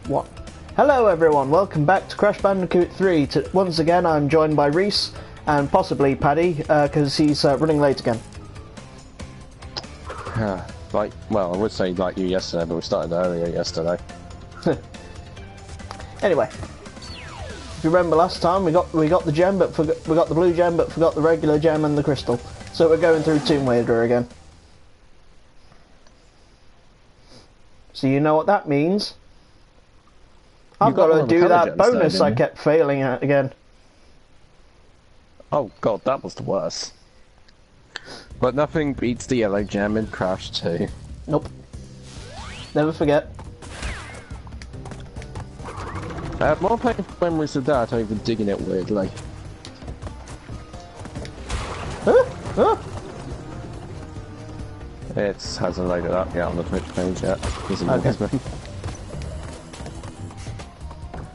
What? Hello everyone, welcome back to Crash Bandicoot 3. Once again I'm joined by Reese and possibly Paddy, because he's running late again. Like, well, I would say like you yesterday, but we started earlier yesterday. Anyway, if you remember last time we got the gem, but we got the blue gem, but forgot the regular gem and the crystal. So we're going through Tomb Raider again. So you know what that means? I've got to do that bonus I kept failing at again. Oh god, that was the worst. But nothing beats the yellow gem in Crash 2. Nope. Never forget. I have more painful memories of that over digging it weirdly. It hasn't loaded up yet on the Twitch page yet. Okay.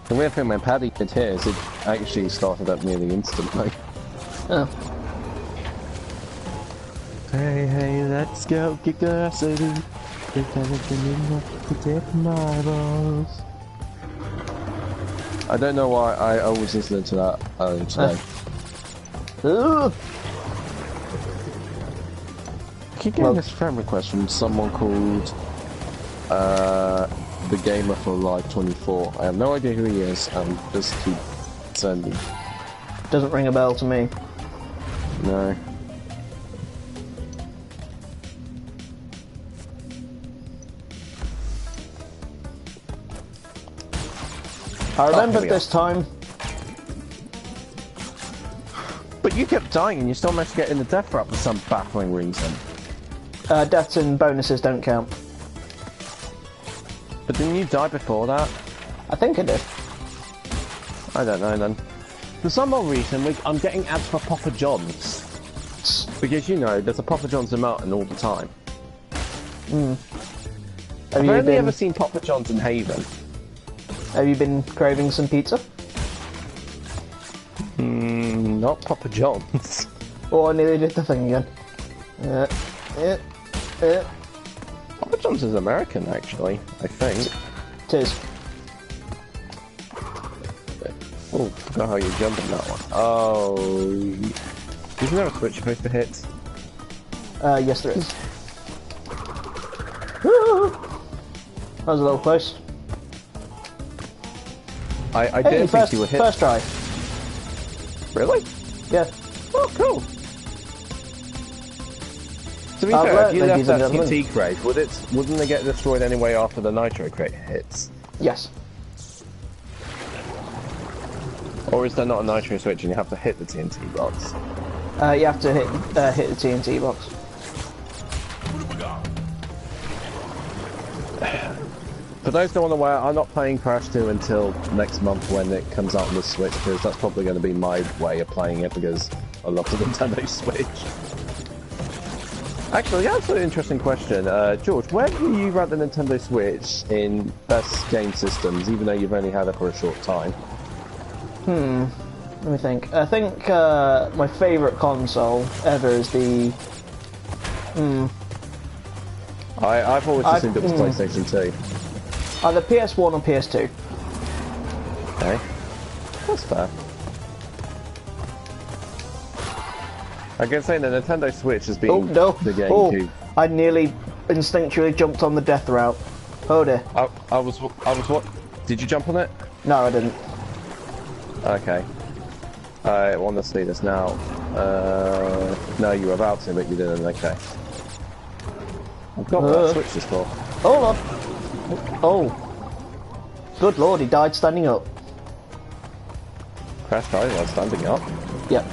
The weird thing when Paddy did his, it actually started up nearly instantly. Oh. Hey, hey, let's go get city. I don't know why I always listen to that today. I keep getting this friend request from someone called The Gamer for Live 24. I have no idea who he is, and just keep sending. Doesn't ring a bell to me. No. I remembered this time. But you kept dying and you still managed to get in the death trap for some baffling reason. Deaths and bonuses don't count. But didn't you die before that? I think I did. I don't know then. For some odd reason, I'm getting ads for Papa John's. Because you know, there's a Papa John's in Melton all the time. I've only ever seen Papa John's in Haven. Have you been craving some pizza? Not Papa John's. Oh, I nearly did the thing again. Papa John's is American, actually, I think. It is. Oh, forgot how you jump on that one. Oh, isn't there a switch supposed to hit? Yes there is. That was a little close. I didn't think you were hit. First try. Really? Yeah. Oh, cool. To be fair, if you left that TNT crate, wouldn't they get destroyed anyway after the nitro crate hits? Yes. Or is there not a nitro switch and you have to hit the TNT box? You have to hit the TNT box. For those who aren't aware, I'm not playing Crash 2 until next month when it comes out on the Switch, because that's probably going to be my way of playing it, because I love the Nintendo Switch. Actually, that's an interesting question. George, where do you rank the Nintendo Switch in best game systems, even though you've only had it for a short time? Let me think. I think my favourite console ever is the... I've always assumed it was PlayStation 2. Either PS1 or PS2. Okay. That's fair. I can say the Nintendo Switch has been the GameCube. I nearly instinctually jumped on the death route. Oh dear. I was what? Did you jump on it? No, I didn't. Okay. I want to see this now. No, you were about to, but you didn't. Okay. I've got what that Switch is for. Hold on. Oh. Good lord, he died standing up. Crash died while standing up? Yep.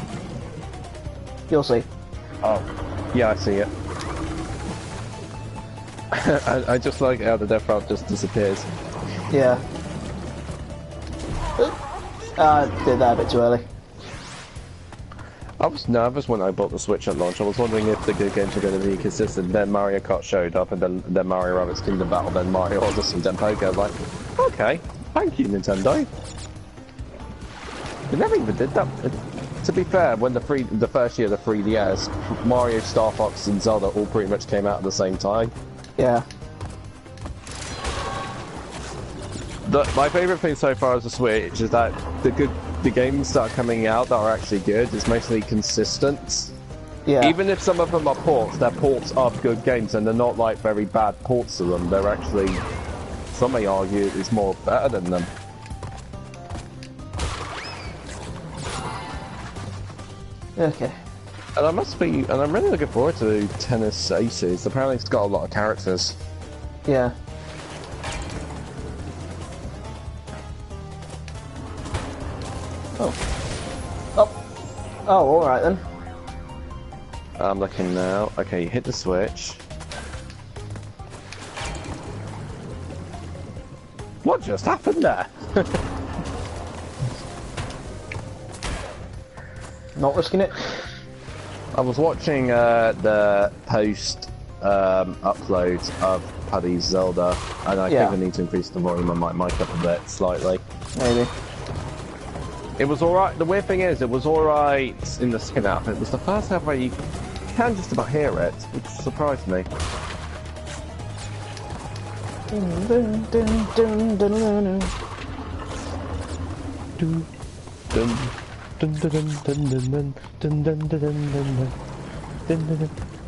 You'll see. Oh. Yeah, I see it. I just like how the death route just disappears. Yeah. I did that a bit too early. I was nervous when I bought the Switch at launch. I was wondering if the good games were going to be consistent. Then Mario Kart showed up, and then Mario Rabbids Kingdom Battle, then Mario Odyssey, then Poké. I was like, okay, thank you, Nintendo. They never even did that. To be fair, when the first year of the 3DS, Mario, Star Fox, and Zelda all pretty much came out at the same time. Yeah. My favourite thing so far as a Switch is that the games that are coming out that are actually good is mostly consistent. Yeah. Even if some of them are ports, they're ports of good games and they're not like very bad ports of them. They're actually, some may argue, is more better than them. Okay. And I'm really looking forward to Tennis Aces. Apparently it's got a lot of characters. Yeah. Oh. Oh. Oh, alright then. I'm looking now. Okay, hit the switch. What just happened there? Not risking it. I was watching the post upload of Paddy's Zelda, and I think I need to increase the volume on my mic up a bit, slightly. Maybe. It was alright. The weird thing is, it was alright in the second half. It was the first half where you can just about hear it, which surprised me.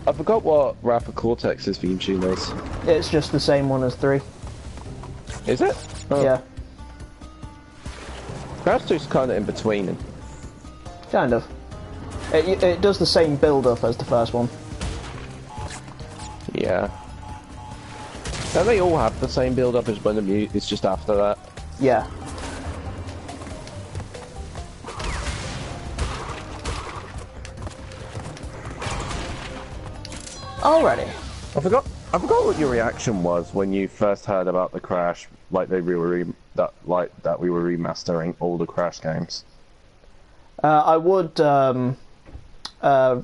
I forgot what Rapper Cortex's theme tune is. It's just the same one as 3. Is it? Oh. Yeah. Crash 2's kind of in between. Kind of. It does the same build-up as the first one. Yeah. Don't they all have the same build-up as when the mute? It's just after that. Yeah. Alrighty. I forgot what your reaction was when you first heard about the Crash, like that we were remastering all the Crash games. I would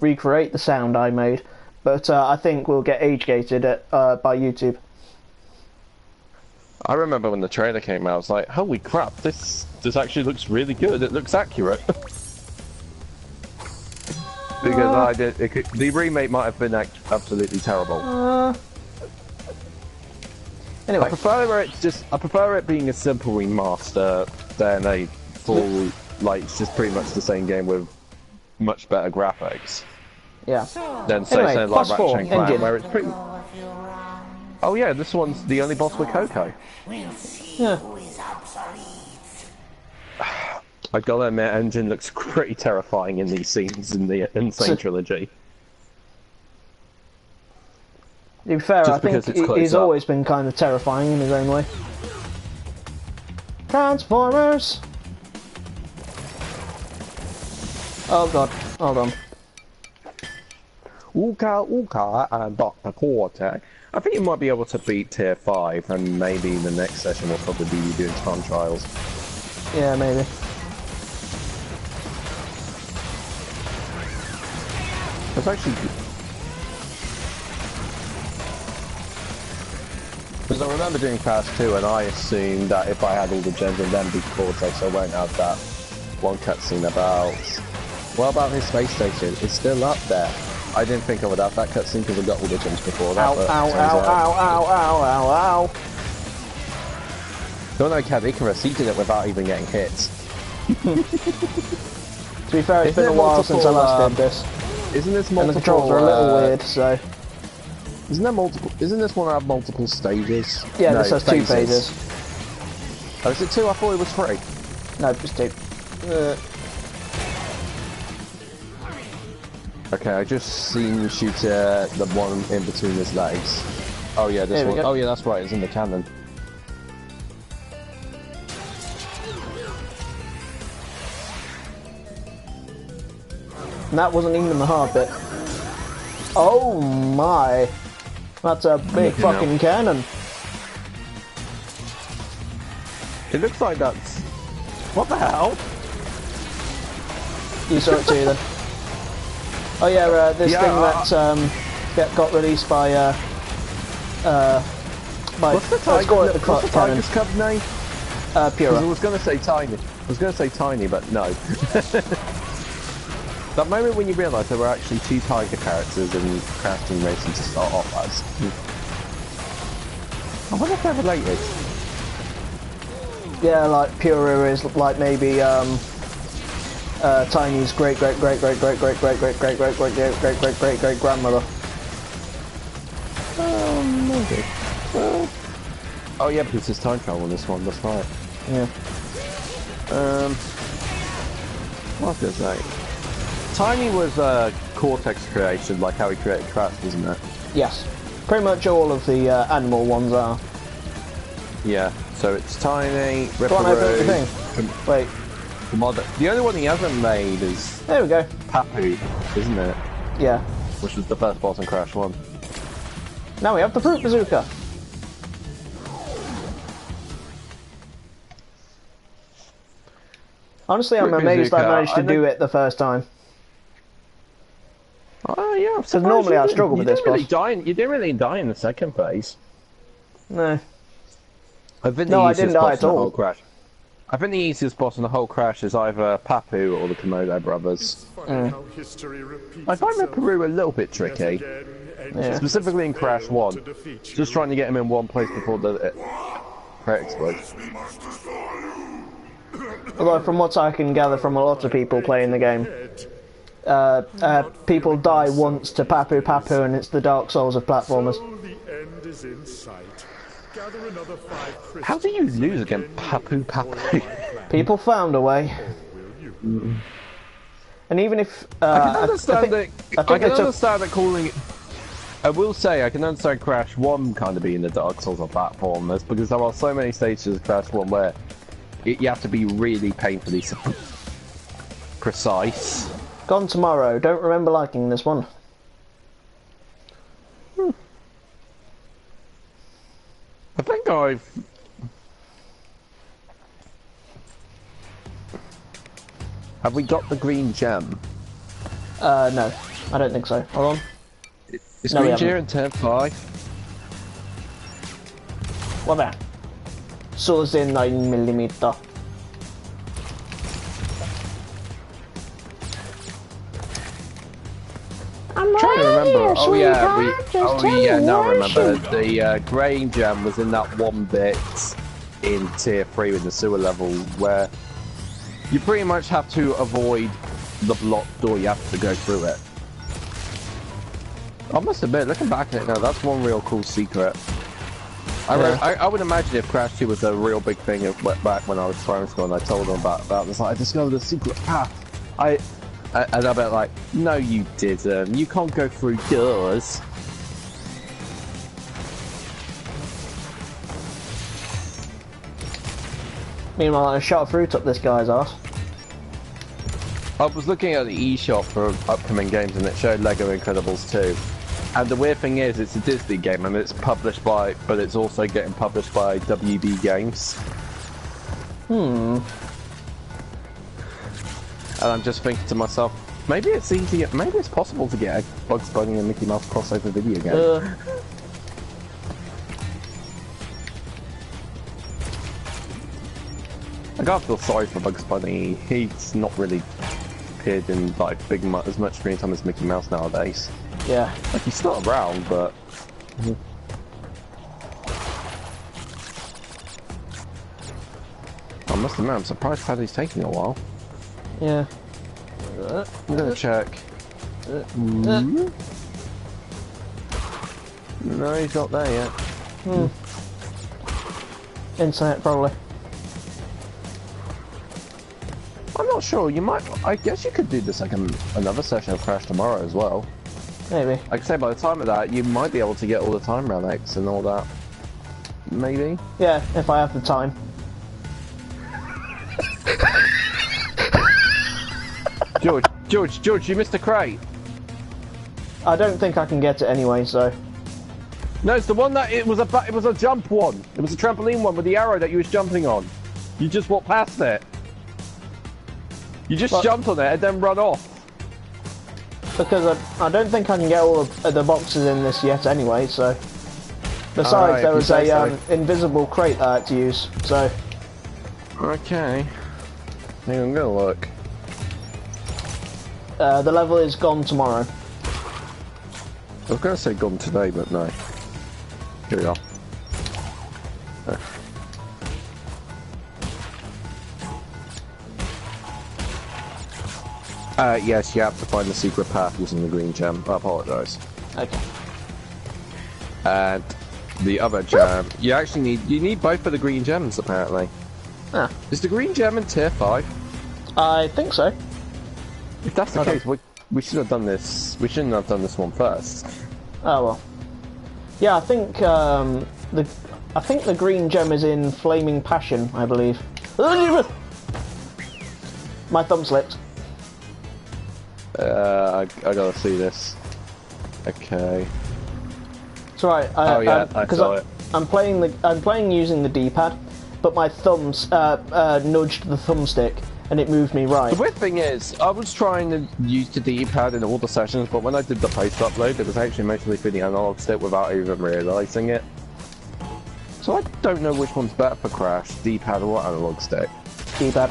recreate the sound I made, but I think we'll get age-gated by YouTube. I remember when the trailer came out, I was like, holy crap, this actually looks really good, it looks accurate. Because the remake might have been absolutely terrible. Anyway. I prefer it being a simple remaster than a full, like, it's just pretty much the same game with much better graphics. Yeah. Than say Anyway, something like +4, Ratchet and Clank, engine. where it's pretty... Oh yeah, this one's the only boss with Coco. Yeah. I gotta admit, Engine looks pretty terrifying in these scenes in the N-Sane trilogy. To be fair, Just I think he's always been kind of terrifying in his own way. Transformers! Oh god, hold on. Uka and Dr. Cortex. I think you might be able to beat tier 5, and maybe the next session will probably be you doing time trials. Yeah, maybe. That's actually good. Because I remember doing Crash 2 and I assumed that if I had all the gems and then beat Cortex, I won't have that one cutscene about... What about his space station? It's still up there. I didn't think I would have that cutscene because I got all the gems before that. Ow, ow, ow, ow, ow, ow, ow, ow. Don't know, Cad Icarus, he did it without even getting hit. To be fair, it's been a while since I last did this. Isn't this multiple... And the controls are a little weird, so... Isn't this one have multiple stages? Yeah, no, this has 2 phases. Oh, is it 2? I thought it was 3. No, just 2. Okay, I just seen you shoot the one in between his legs. Oh yeah, this one. Oh yeah, that's right, it's in the cannon. And that wasn't even the hard bit. Oh my! That's a big fucking cannon. It looks like that's... What the hell? You saw it too then. Oh yeah, this thing that got released by what's the Tiger's Cub name? Pura. I was gonna say Tiny. I was gonna say Tiny, but no. That moment when you realise there were actually 2 Tiger characters in Crash Team Racing to start off as. I wonder if they're related. Yeah, like Pura is like maybe Tiny's great grandmother. Maybe. Oh yeah, because there's time travel in this one. That's right. Yeah. What was I gonna say? Tiny was Cortex creation, like how he created Crash, wasn't it? Yes. Pretty much all of the animal ones are. Yeah. So it's Tiny, Go on, open the Ripperoo. thing. Wait. The only one he hasn't made is There we go. Papu, isn't it? Yeah. Which was the first boss in Crash 1. Now we have the fruit bazooka. Honestly, I'm Fruit amazed I bazooka, managed to I do think- it the first time. Oh yeah, Because normally I struggle with this boss. You didn't really die in the second phase. No. I think No, the I easiest didn't die boss at in the all. whole Crash. I think the easiest boss in the whole Crash is either Papu or the Komodo brothers. I find Ripperoo a little bit tricky, Yeah. specifically in Crash 1. Just trying to get him in one place before the crate explodes. Although from what I can gather from a lot of people playing the game, people die once to Papu Papu and it's the Dark Souls of platformers. How do you lose against Papu Papu? People found a way. And even if... I can understand I think it took... understand that calling it... I will say, I can understand Crash 1 kind of being the Dark Souls of platformers, because there are so many stages of Crash 1 where you have to be really painfully precise. Gone Tomorrow. Don't remember liking this one. I think I've... Have we got the green gem? No. I don't think so. Hold on. Is No, we green haven't. gem in turn 5? What that? Swords in 9mm. I'm Trying to remember. Oh yeah, now I remember. Sweetheart, The green gem was in that one bit in Tier 3 in the sewer level where you pretty much have to avoid the blocked door. You have to go through it. I must admit, looking back at it now, that's one real cool secret. I would imagine if Crash 2 was a real big thing back when I was primary school and I told them about that, it's like, I discovered a secret path. And I'll be like, no you didn't, you can't go through doors. Meanwhile, I shot fruit up this guy's ass. I was looking at the eShop for upcoming games and it showed Lego Incredibles 2. And the weird thing is, it's a Disney game and it's published by, but it's also getting published by WB Games. And I'm just thinking to myself, maybe it's easier, maybe it's possible to get a Bugs Bunny and Mickey Mouse crossover video game. I gotta feel sorry for Bugs Bunny. He's not really appeared in like as much screen time as Mickey Mouse nowadays. Yeah. Like he's still around, but. I must admit, I'm surprised that he's taking a while. Yeah. I'm gonna check. No, he's not there yet. Internet, probably. I'm not sure. You might. I guess you could do this like another session of Crash tomorrow as well. Maybe. Like I say, by the time of that, you might be able to get all the time relics and all that. Maybe. Yeah, if I have the time. George, you missed a crate. I don't think I can get it anyway, so... No, it's the one that it was a jump one. It was a trampoline one with the arrow that you was jumping on. You just walked past it. You just jumped on it and then run off. Because I don't think I can get all of the boxes in this yet anyway, so... Besides, there was a invisible crate that I had to use, so... Okay. Hang on, I'm gonna look. The level is gone tomorrow. I was gonna say gone today, but no. Here we are. Yes, you have to find the secret path using the green gem. I apologise. Okay. And the other gem, you need both of the green gems apparently. Ah. Is the green gem in tier 5? I think so. If that's the case, we should have done this. We shouldn't have done this one first. Oh well. Yeah, I think the green gem is in Flaming Passion, I believe. My thumb slipped. I gotta see this. Okay. It's right. I saw it. I'm playing using the D-pad, but my thumbs nudged the thumbstick and it moved me right. The weird thing is, I was trying to use the D-pad in all the sessions, but when I did the post-upload, it was actually mostly for the analog stick without even realising it. So I don't know which one's better for Crash, D-pad or analog stick. D-pad.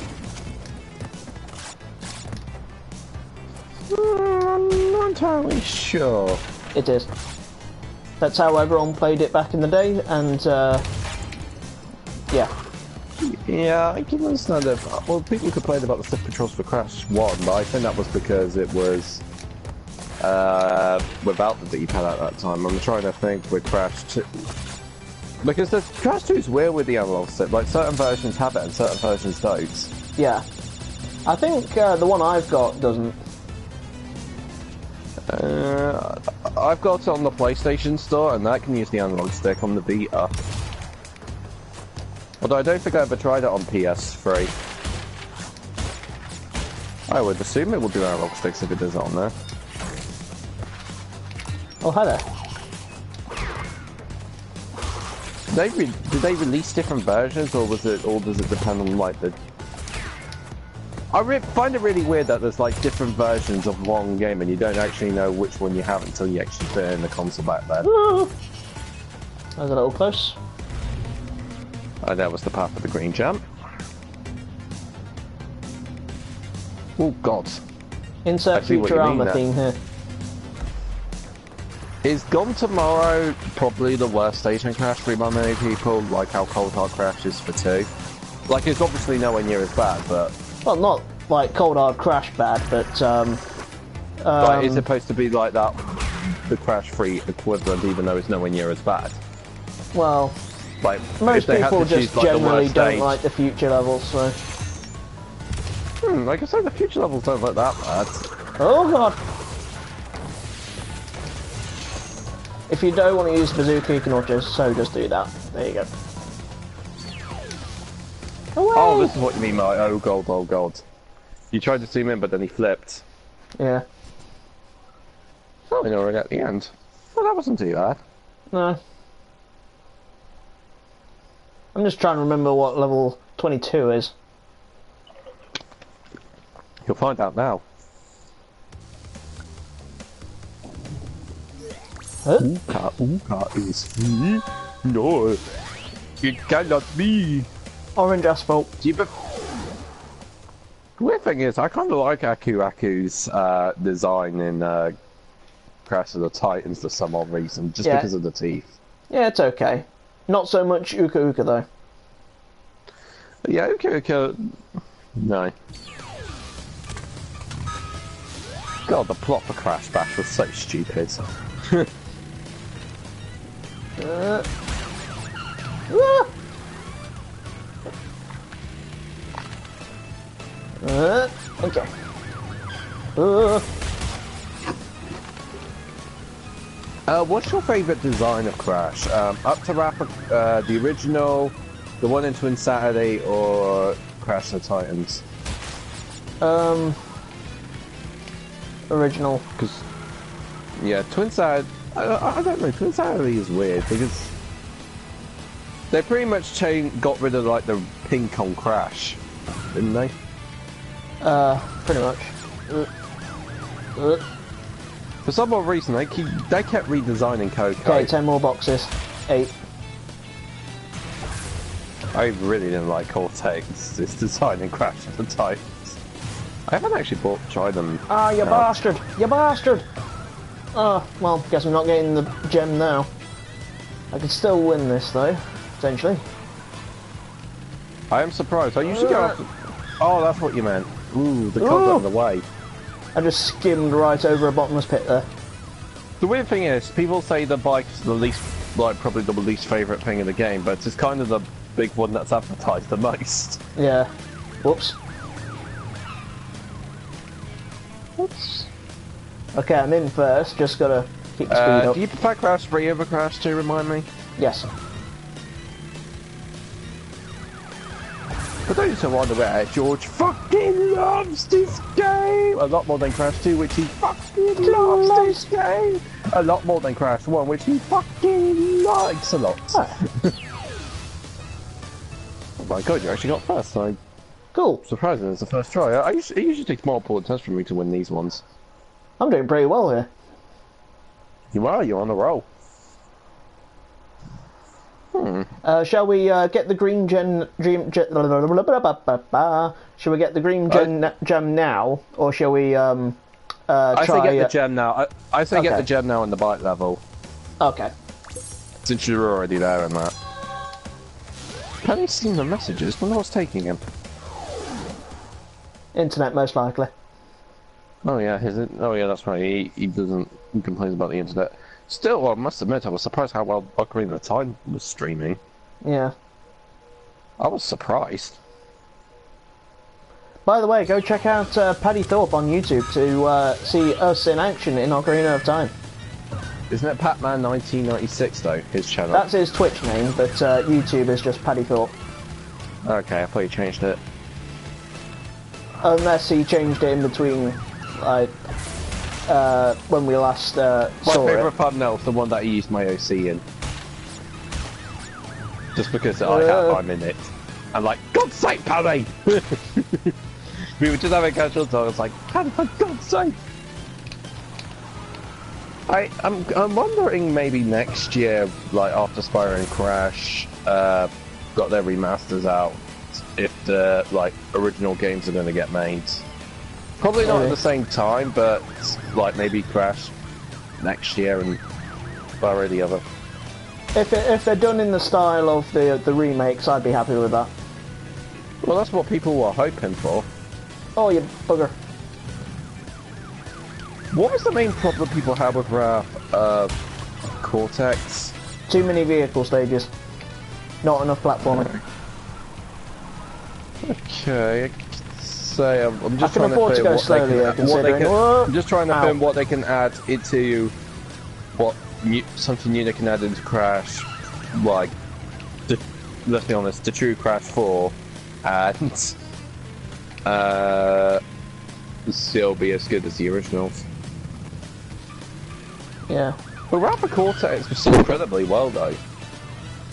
I'm not entirely sure. It is. That's how everyone played it back in the day, and yeah. Yeah, I can understand that. Well, people complained about the stick controls for Crash 1, but I think that was because it was without the D-pad at that time. I'm trying to think with Crash 2. Because the Crash 2 is weird with the analog stick. Like, certain versions have it and certain versions don't. Yeah. I think the one I've got doesn't. I've got it on the PlayStation Store, and that can use the analog stick on the Vita. Although I don't think I ever tried it on PS3. I would assume it will do analog sticks if it does it on there. Oh, hi there. Did they release different versions, or does it depend on like the? I find it really weird that there's like different versions of one game, and you don't actually know which one you have until you actually put it in the console back then. That was a little close. Oh, that was the path of the green jump. Oh God! Insert Futurama theme here. Is Gone Tomorrow probably the worst station crash for by many people, like how Cold Hard Crash is for 2? Like, it's obviously nowhere near as bad, but... Well, not like Cold Hard Crash bad, but, like, it's supposed to be like that, the Crash 3 equivalent, even though it's nowhere near as bad. Well, like, most people just like, generally don't like the future levels, so... like I said, the future levels don't look that bad. Oh God! If you don't want to use bazooka, you can just do that. There you go. Away! Oh, this is what you mean by oh god. You tried to zoom in, but then he flipped. Yeah. Oh, you know, we're at the end. Well, that wasn't too bad. No. I'm just trying to remember what level 22 is. You'll find out now. Huh? Uka is free. No, it cannot be. Orange asphalt. The weird thing is, I kind of like Aku's design in Crash of the Titans for some odd reason, just because of the teeth. Yeah, it's okay. Not so much Uka Uka though. Yeah, Uka Uka. No. God, the plot for Crash Bash was so stupid. Okay. What's your favourite design of Crash? Up to the original, the one in Twin Saturday, or Crash the Titans? Original. Because, yeah, Twin Saturday, I don't know, Twin Saturday is weird because they pretty much got rid of like the pink on Crash, didn't they? Pretty much. For some odd reason, they kept redesigning Coco. Okay, 10 more boxes. 8. I really didn't like Cortex. It's designing Crash of the Titans. I haven't actually tried them. Ah, you bastard! You bastard! Oh, well, guess I'm not getting the gem now. I could still win this though, potentially. I am surprised. I usually go after... Oh, that's what you meant. Ooh, the cog's out of the way. I just skimmed right over a bottomless pit there. The weird thing is, people say the bike's the least, like, probably the least favourite thing in the game, but it's kind of the big one that's advertised the most. Yeah. Whoops. Whoops. Okay, I'm in first, just gotta keep the speed up. Do you prefer Crash 3 over Crash 2, remind me? Yes. For those who are unaware, George fucking loves this game! A lot more than Crash 2, which he fucking loves this game! A lot more than Crash 1, which he fucking likes a lot. Oh my god, you actually got first, so cool. Surprising, it's the first try. It usually takes multiple attempts for me to win these ones. I'm doing pretty well here. You are, you're on the roll. Shall we get the green gem? Shall we get the green gem now, or shall we try? I say get the gem now. I say get the gem now in the bike level. Okay. Since you're already there in that. Have you seen the messages? Wonder what's taking him. Internet, most likely. Oh yeah, oh yeah, that's right. He complains about the internet. Still, I must admit, I was surprised how well Ocarina of Time was streaming. Yeah. I was surprised. By the way, go check out Paddy Thorpe on YouTube to see us in action in Ocarina of Time. Isn't it Patman 1996 though, his channel? That's his Twitch name, but YouTube is just Paddy Thorpe. Okay, I thought you changed it. Unless he changed it in between, like, when we last saw it. My favourite thumbnail is the one that he used my OC in. Just because I'm in it. I'm like, God's sake, Paddy! We were just having a casual talk, I was like, Paddy, for God's sake! I'm wondering maybe next year, like after Spyro and Crash got their remasters out, if the like original games are going to get made. Probably not at the same time, but like maybe Crash next year and Spyro the other. If they're done in the style of the remakes, I'd be happy with that. Well, that's what people were hoping for. Oh, you bugger. What was the main problem people had with Cortex? Too many vehicle stages. Not enough platforming. Okay, say I'm just trying to go slowly. I'm just trying to think what they can add into something new they can add into Crash, like let's be honest, the true Crash 4, and still be as good as the originals. Yeah. But Rapper Cortex was still incredibly well though,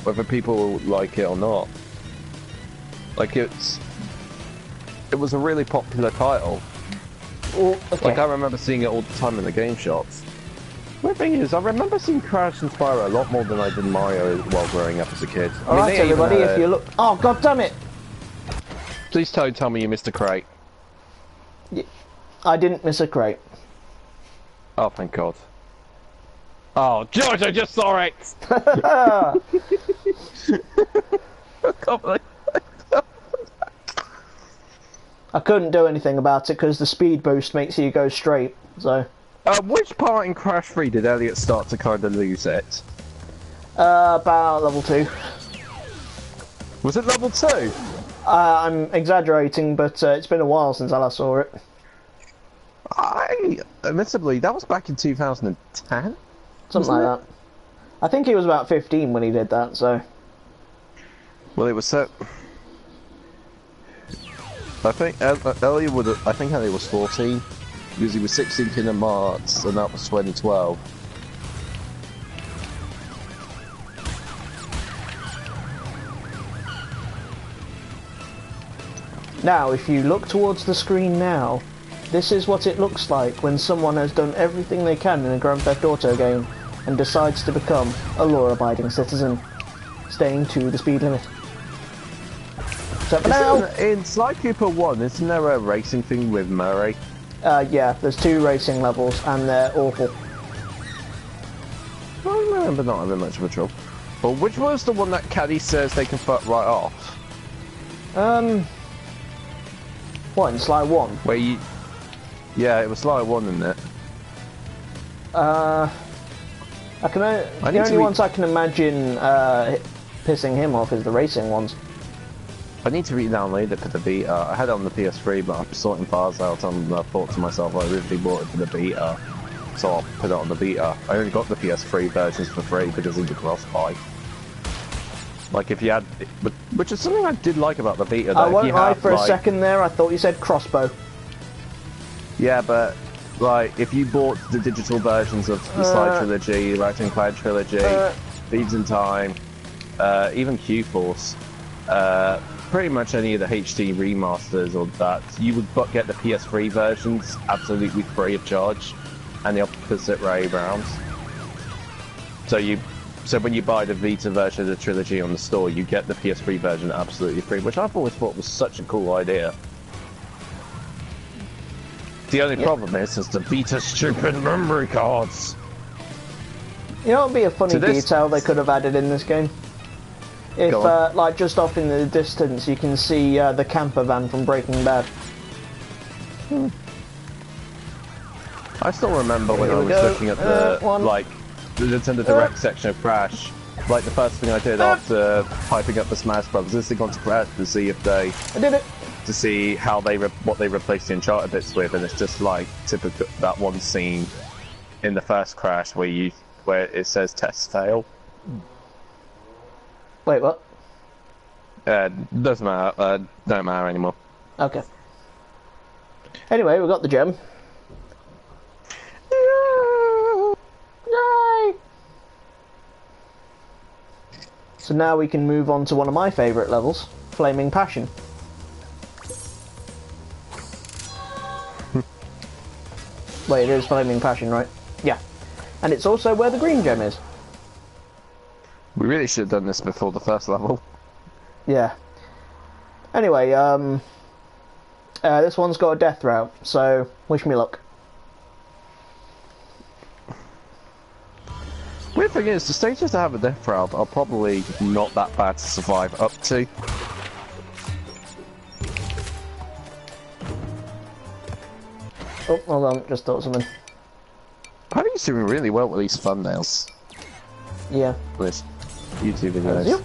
whether people like it or not. Like it was a really popular title. Oh, okay. Like I remember seeing it all the time in the game shops. The thing is, I remember seeing Crash and Spyro a lot more than I did Mario while growing up as a kid. Alright everybody, if you look... Oh, god damn it! Please don't tell me you missed a crate. I didn't miss a crate. Oh, thank God. Oh, George, I just saw it! I couldn't do anything about it because the speed boost makes you go straight, so... which part in Crash 3 did Elliot start to kind of lose it? About level 2. Was it level 2? I'm exaggerating, but it's been a while since I last saw it. Admittedly, that was back in 2010? Something like that. I think he was about 15 when he did that, so... Well, it was so... I think Elliot was 14, because he was 16 Kingdom Hearts, and that was 2012. Now, if you look towards the screen now, this is what it looks like when someone has done everything they can in a Grand Theft Auto game and decides to become a law-abiding citizen, staying to the speed limit. So for now... In Sly Cooper 1, isn't there a racing thing with Murray? Yeah, there's 2 racing levels, and they're awful. I remember not having much of a trouble. But which was the one that Caddy says they can fuck right off? What, in Sly 1? Where you... Yeah, it was Sly 1, isn't it? The only ones I can imagine pissing him off is the racing ones. I need to re-download it for the beta. I had it on the PS3, but I'm sorting files out, and I thought to myself, I originally bought it for the beta, so I'll put it on the beta. I only got the PS3 versions for free because of the cross-buy. Like, if you had... Which is something I did like about the beta. I won't lie, for a second there, I thought you said crossbow. Yeah, but... Like, if you bought the digital versions of the Sly Trilogy, Ratchet and Clank Trilogy, Thieves in Time, even Q-Force, pretty much any of the HD remasters or that, you would get the PS3 versions absolutely free of charge, and the opposite way round. So when you buy the Vita version of the Trilogy on the store, you get the PS3 version absolutely free, which I've always thought was such a cool idea. The only problem is the Vita stupid memory cards. You know what would be a funny detail they could have added in this game? If, like, just off in the distance, you can see the camper van from Breaking Bad. I still remember when I was looking at the, like, the Nintendo Direct section of Crash. Like, the first thing I did after piping up the Smash Brothers is to go on to Crash to see if they... I did it! To see how what they replaced the Uncharted bits with, and it's just like typical that one scene in the first Crash where it says test fail. Wait, what? Doesn't matter. Don't matter anymore. Okay. Anyway, we got the gem. Yay! So now we can move on to one of my favourite levels, Flaming Passion. Wait, it is Flaming Passion, right? Yeah. And it's also where the green gem is. We really should have done this before the first level. Yeah. Anyway, this one's got a death route, so wish me luck. Weird thing is, the stages that have a death route are probably not that bad to survive up to. Oh, hold on, just thought something. I think he's doing really well with these thumbnails. Yeah. With YouTube videos.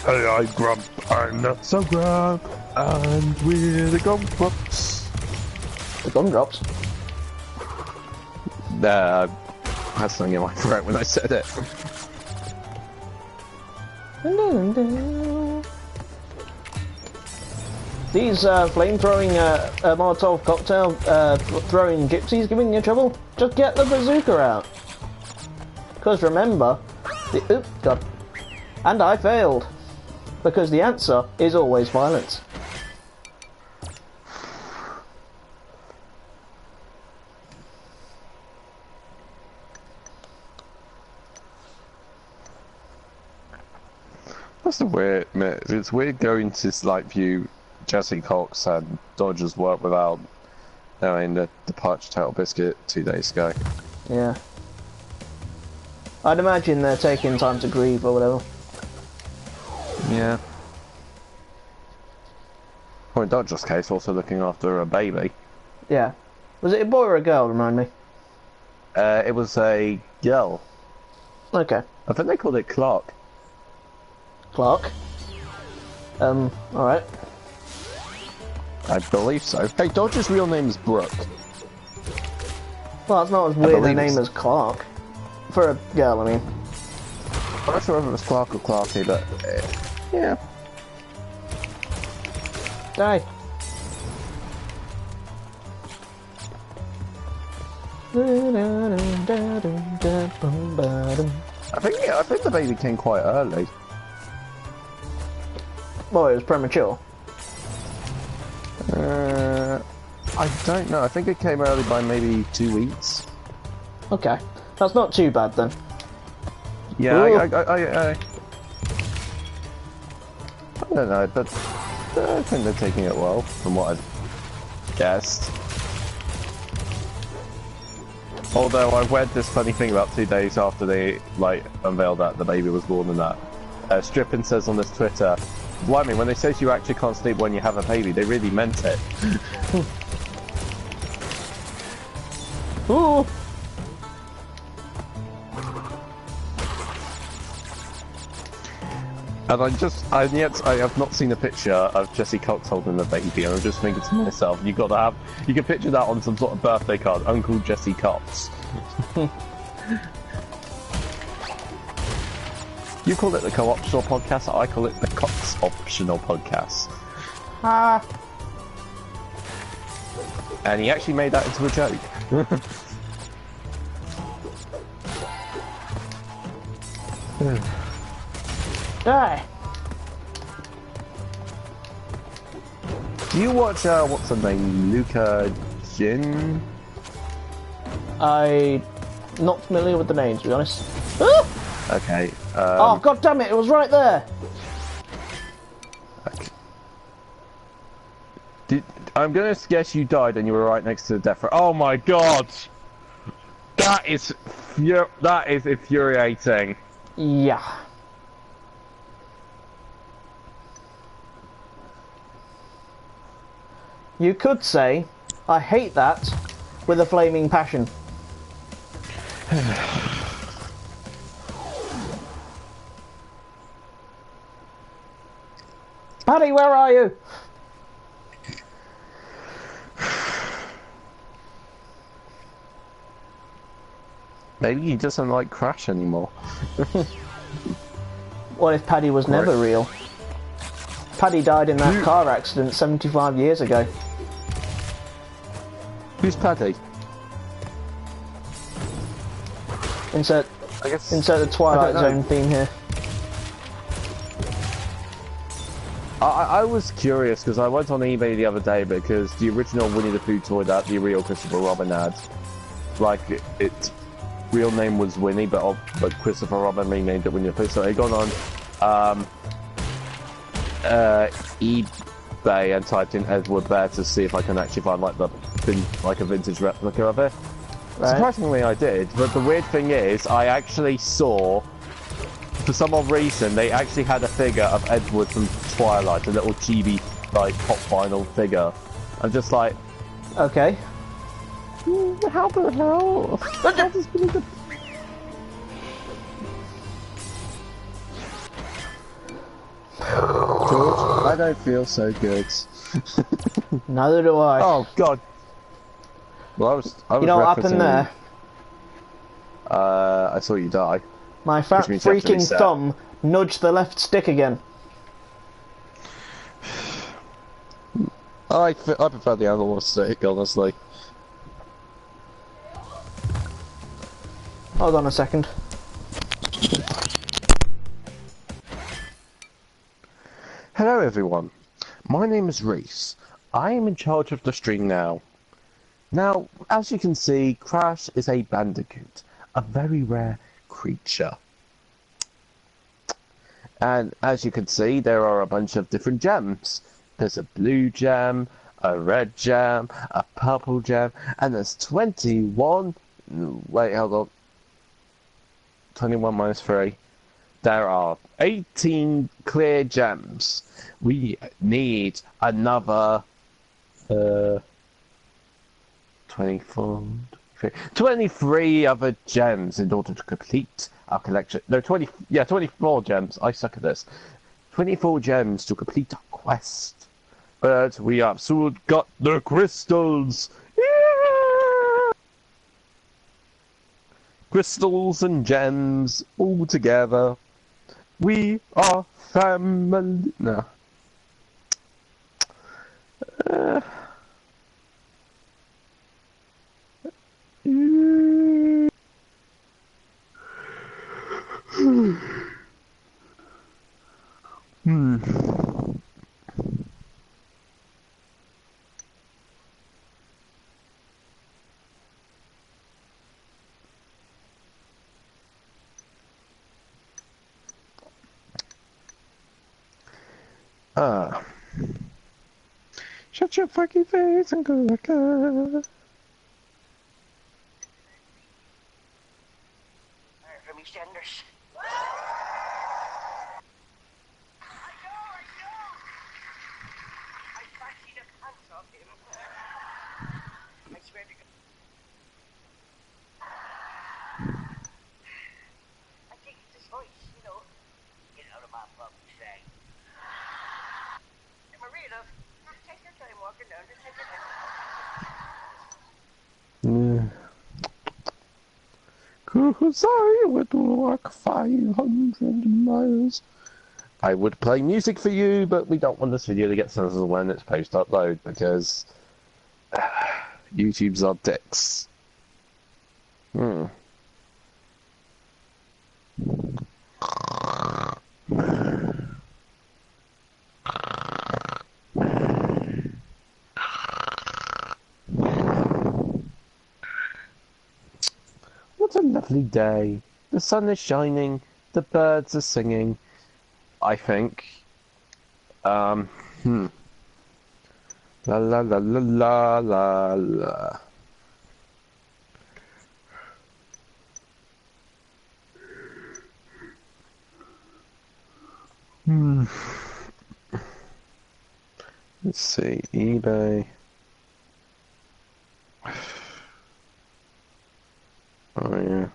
Hey, I'm Grump, I'm not so Grump, and we're the Gumdrops. The Gumdrops? I had something in my throat when I said it. These flame-throwing Molotov cocktail throwing gypsies giving you trouble? Just get the bazooka out. Because remember, oops, God. And I failed. Because the answer is always violence. That's the weird. It's weird going to like view Jesse Cox and Dodger's work without knowing the departure Total Biscuit 2 days ago. Yeah. I'd imagine they're taking time to grieve or whatever. Yeah. Well, in Dodger's case, also looking after a baby. Yeah. Was it a boy or a girl, remind me? It was a girl. Okay. I think they called it Clark. Clark? Alright. I believe so. Hey, Dodger's real name is Brooke. Well, it's not as weird a name as Clark. For a girl, I mean. I'm not sure if it was Clark or Clarky, but... yeah. Die. I think the baby came quite early. Well, it was premature. I don't know. I think it came early by maybe 2 weeks. Okay. That's not too bad then. Yeah, I don't know, but I think they're taking it well, from what I've guessed. Although I've read this funny thing about 2 days after they unveiled that the baby was born and that. Strippin says on this Twitter, blimey, when they say you actually can't sleep when you have a baby, they really meant it. Ooh! And and yet I have not seen a picture of Jesse Cox holding the baby, and I'm just thinking to myself, you can picture that on some sort of birthday card, Uncle Jesse Cox. You call it the co-optional podcast, I call it the Cox optional podcast. Ah! And he actually made that into a joke. Die! Do you watch, what's her name, Luca Jin? I'm not familiar with the names, to be honest. Ah! Okay. Oh, god damn it, it was right there! Okay. I'm gonna guess you died and you were right next to the death row. Oh my god! That is infuriating. Yeah. You could say, I hate that, with a flaming passion. Paddy, where are you? Maybe he doesn't like Crash anymore. What if Paddy was never real? Paddy died in that car accident 75 years ago. Who's Paddy? Insert the Twilight Zone theme here. I was curious because I went on eBay the other day because the original Winnie the Pooh toy that the real Christopher Robin had, like its real name was Winnie, but Christopher Robin renamed it Winnie the Pooh. So I got on eBay and typed in Edward Bear to see if I can actually find like a vintage replica of it. Right. Surprisingly, I did. But the weird thing is, I actually saw. For some odd reason, they actually had a figure of Edward from Twilight, a little chibi, like, pop vinyl figure. I'm just like... Okay. How the hell? George, I don't feel so good. Neither do I. Oh, God. Well, I was you know what happened there? I saw you die. My fat freaking thumb nudged the left stick again. I prefer the analog stick, honestly. Hold on a second. Hello everyone, my name is Reese. I am in charge of the stream now. Now, as you can see, Crash is a Bandicoot, a very rare creature. And as you can see, there are a bunch of different gems. There's a blue gem, a red gem, a purple gem, and there's 21... Wait, hold on. 21 minus 3. There are 18 clear gems. We need another... 23 other gems in order to complete our collection. No, 24 gems. I suck at this. 24 gems to complete our quest. But we have soon got the crystals. Yeah! Crystals and gems all together. We are family. No. Shut your fucking face and go like that. From EastEnders. I swear to God. Sorry, I would walk 500 miles. I would play music for you, but we don't want this video to get censored when it's post-upload because YouTube's are dicks. What a lovely day. The sun is shining, the birds are singing. I think. La la la la la la la. Let's see, eBay. Oh yeah.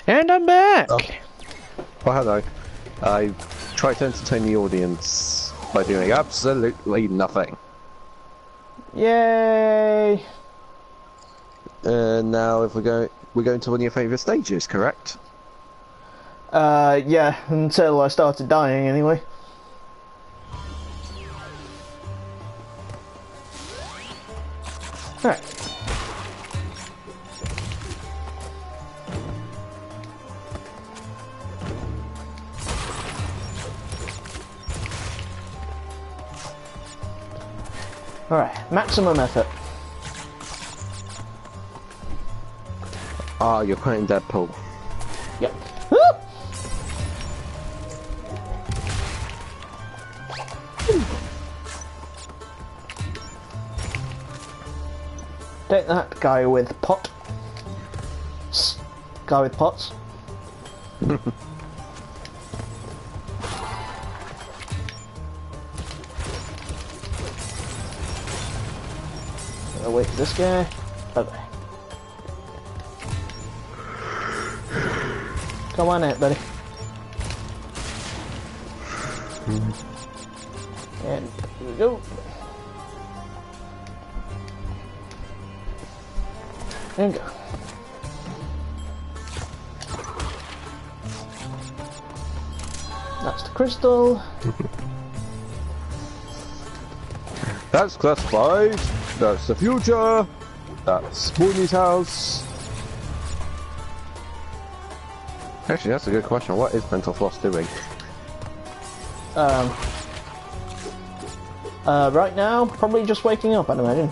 And I'm back! Oh, hello. I tried to entertain the audience by doing absolutely nothing. Yay! Now, if we're going to one of your favourite stages, correct? Yeah, until I started dying anyway. Alright. Alright, maximum effort. Ah, you're playing Deadpool. Yep. Take that, guy with pot. Guy with pots. I'll wait for this guy. Okay. Come on out, buddy. And here we go. There we go. That's the crystal. That's classified. That's the future. That's Spoony's house. Actually, that's a good question. What is Mental Floss doing? Right now, probably just waking up, I'd imagine.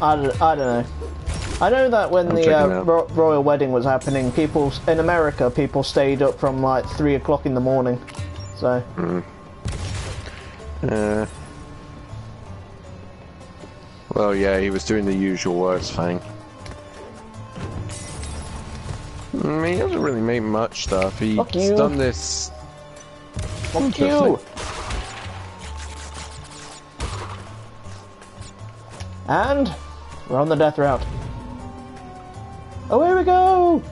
I don't know. I know that when the royal wedding was happening, people in America, people stayed up from like 3 o'clock in the morning. So. Well, yeah, he was doing the usual worst thing. I mean, he hasn't really made much stuff. He's done this. Fuck you! And we're on the death route. Oh, here we go!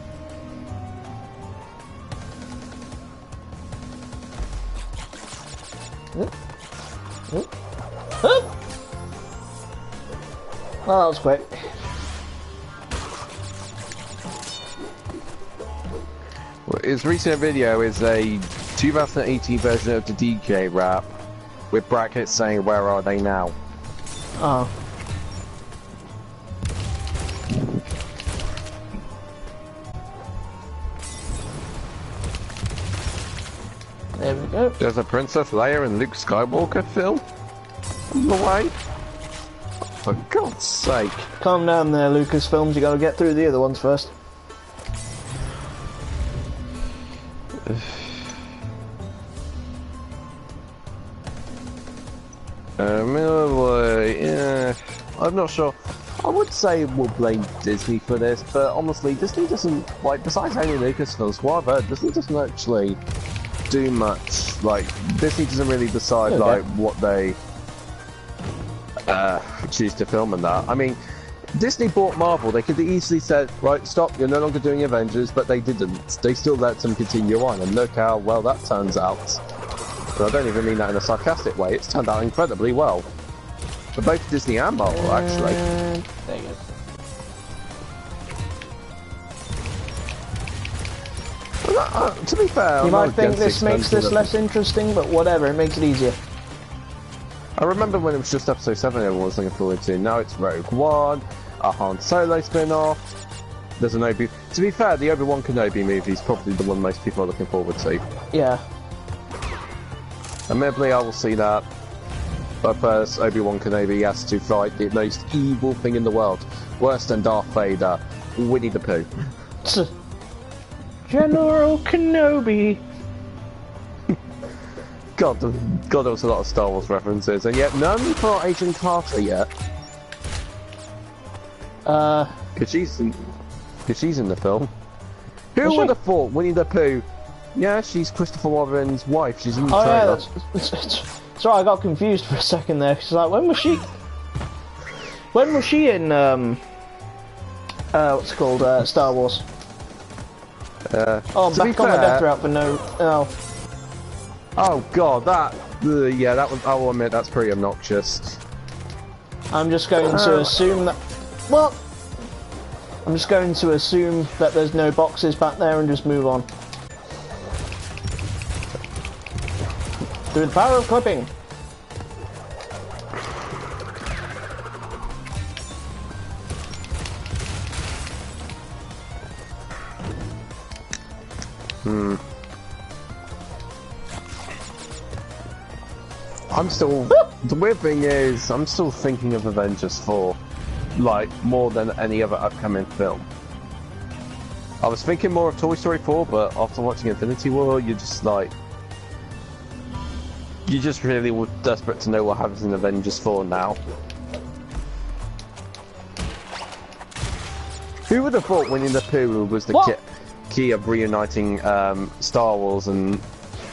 Well, that was quick. his recent video is a 2018 version of the DJ rap with brackets saying "Where are they now?" Oh. There we go. There's a Princess Leia and Luke Skywalker film on the way. For God's sake! Calm down there, Lucasfilms. You got to get through the other ones first. Yeah, I'm not sure. I would say we'll blame Disney for this, but honestly, Disney doesn't, like, besides only Lucasfilms, what I've heard, Disney doesn't actually do much. Like, Disney doesn't really decide, like, what they choose to film and that. I mean, Disney bought Marvel. They could easily said, right, stop, you're no longer doing Avengers, but they didn't. They still let them continue on, and look how well that turns out. But I don't even mean that in a sarcastic way. It's turned out incredibly well. For both Disney and Marvel, actually. There you go. To be fair, you might think this makes this less interesting, but whatever, it makes it easier. I remember when it was just episode 7 everyone was looking forward to. Now it's Rogue One, a Han Solo spin-off. There's an Obi... To be fair, the Obi-Wan Kenobi movie is probably the one most people are looking forward to. Yeah. Admittedly, I will see that. But first, Obi-Wan Kenobi has to fight the most evil thing in the world. Worse than Darth Vader, Winnie the Pooh. General Kenobi. God, there was a lot of Star Wars references, and yet none for Agent Carter yet. Because she's in the film. Who would have thought Winnie the Pooh? Yeah, she's Christopher Robin's wife. She's in the trailer. Yeah, sorry, I got confused for a second there. Cause like, when was she? When was she in what's it called? Star Wars. Oh, I'm back on the death route for no. Oh. Oh God, that. Yeah, that was. I will admit that's pretty obnoxious. I'm just going to assume that. Well, I'm just going to assume that there's no boxes back there and just move on. Through the power of clipping. I'm still. The weird thing is, I'm still thinking of Avengers 4, like more than any other upcoming film. I was thinking more of Toy Story 4, but after watching Infinity War, you're just like. You just really were desperate to know what happens in Avengers 4 now. Who would have thought Winnie the Pooh was the key of reuniting Star Wars and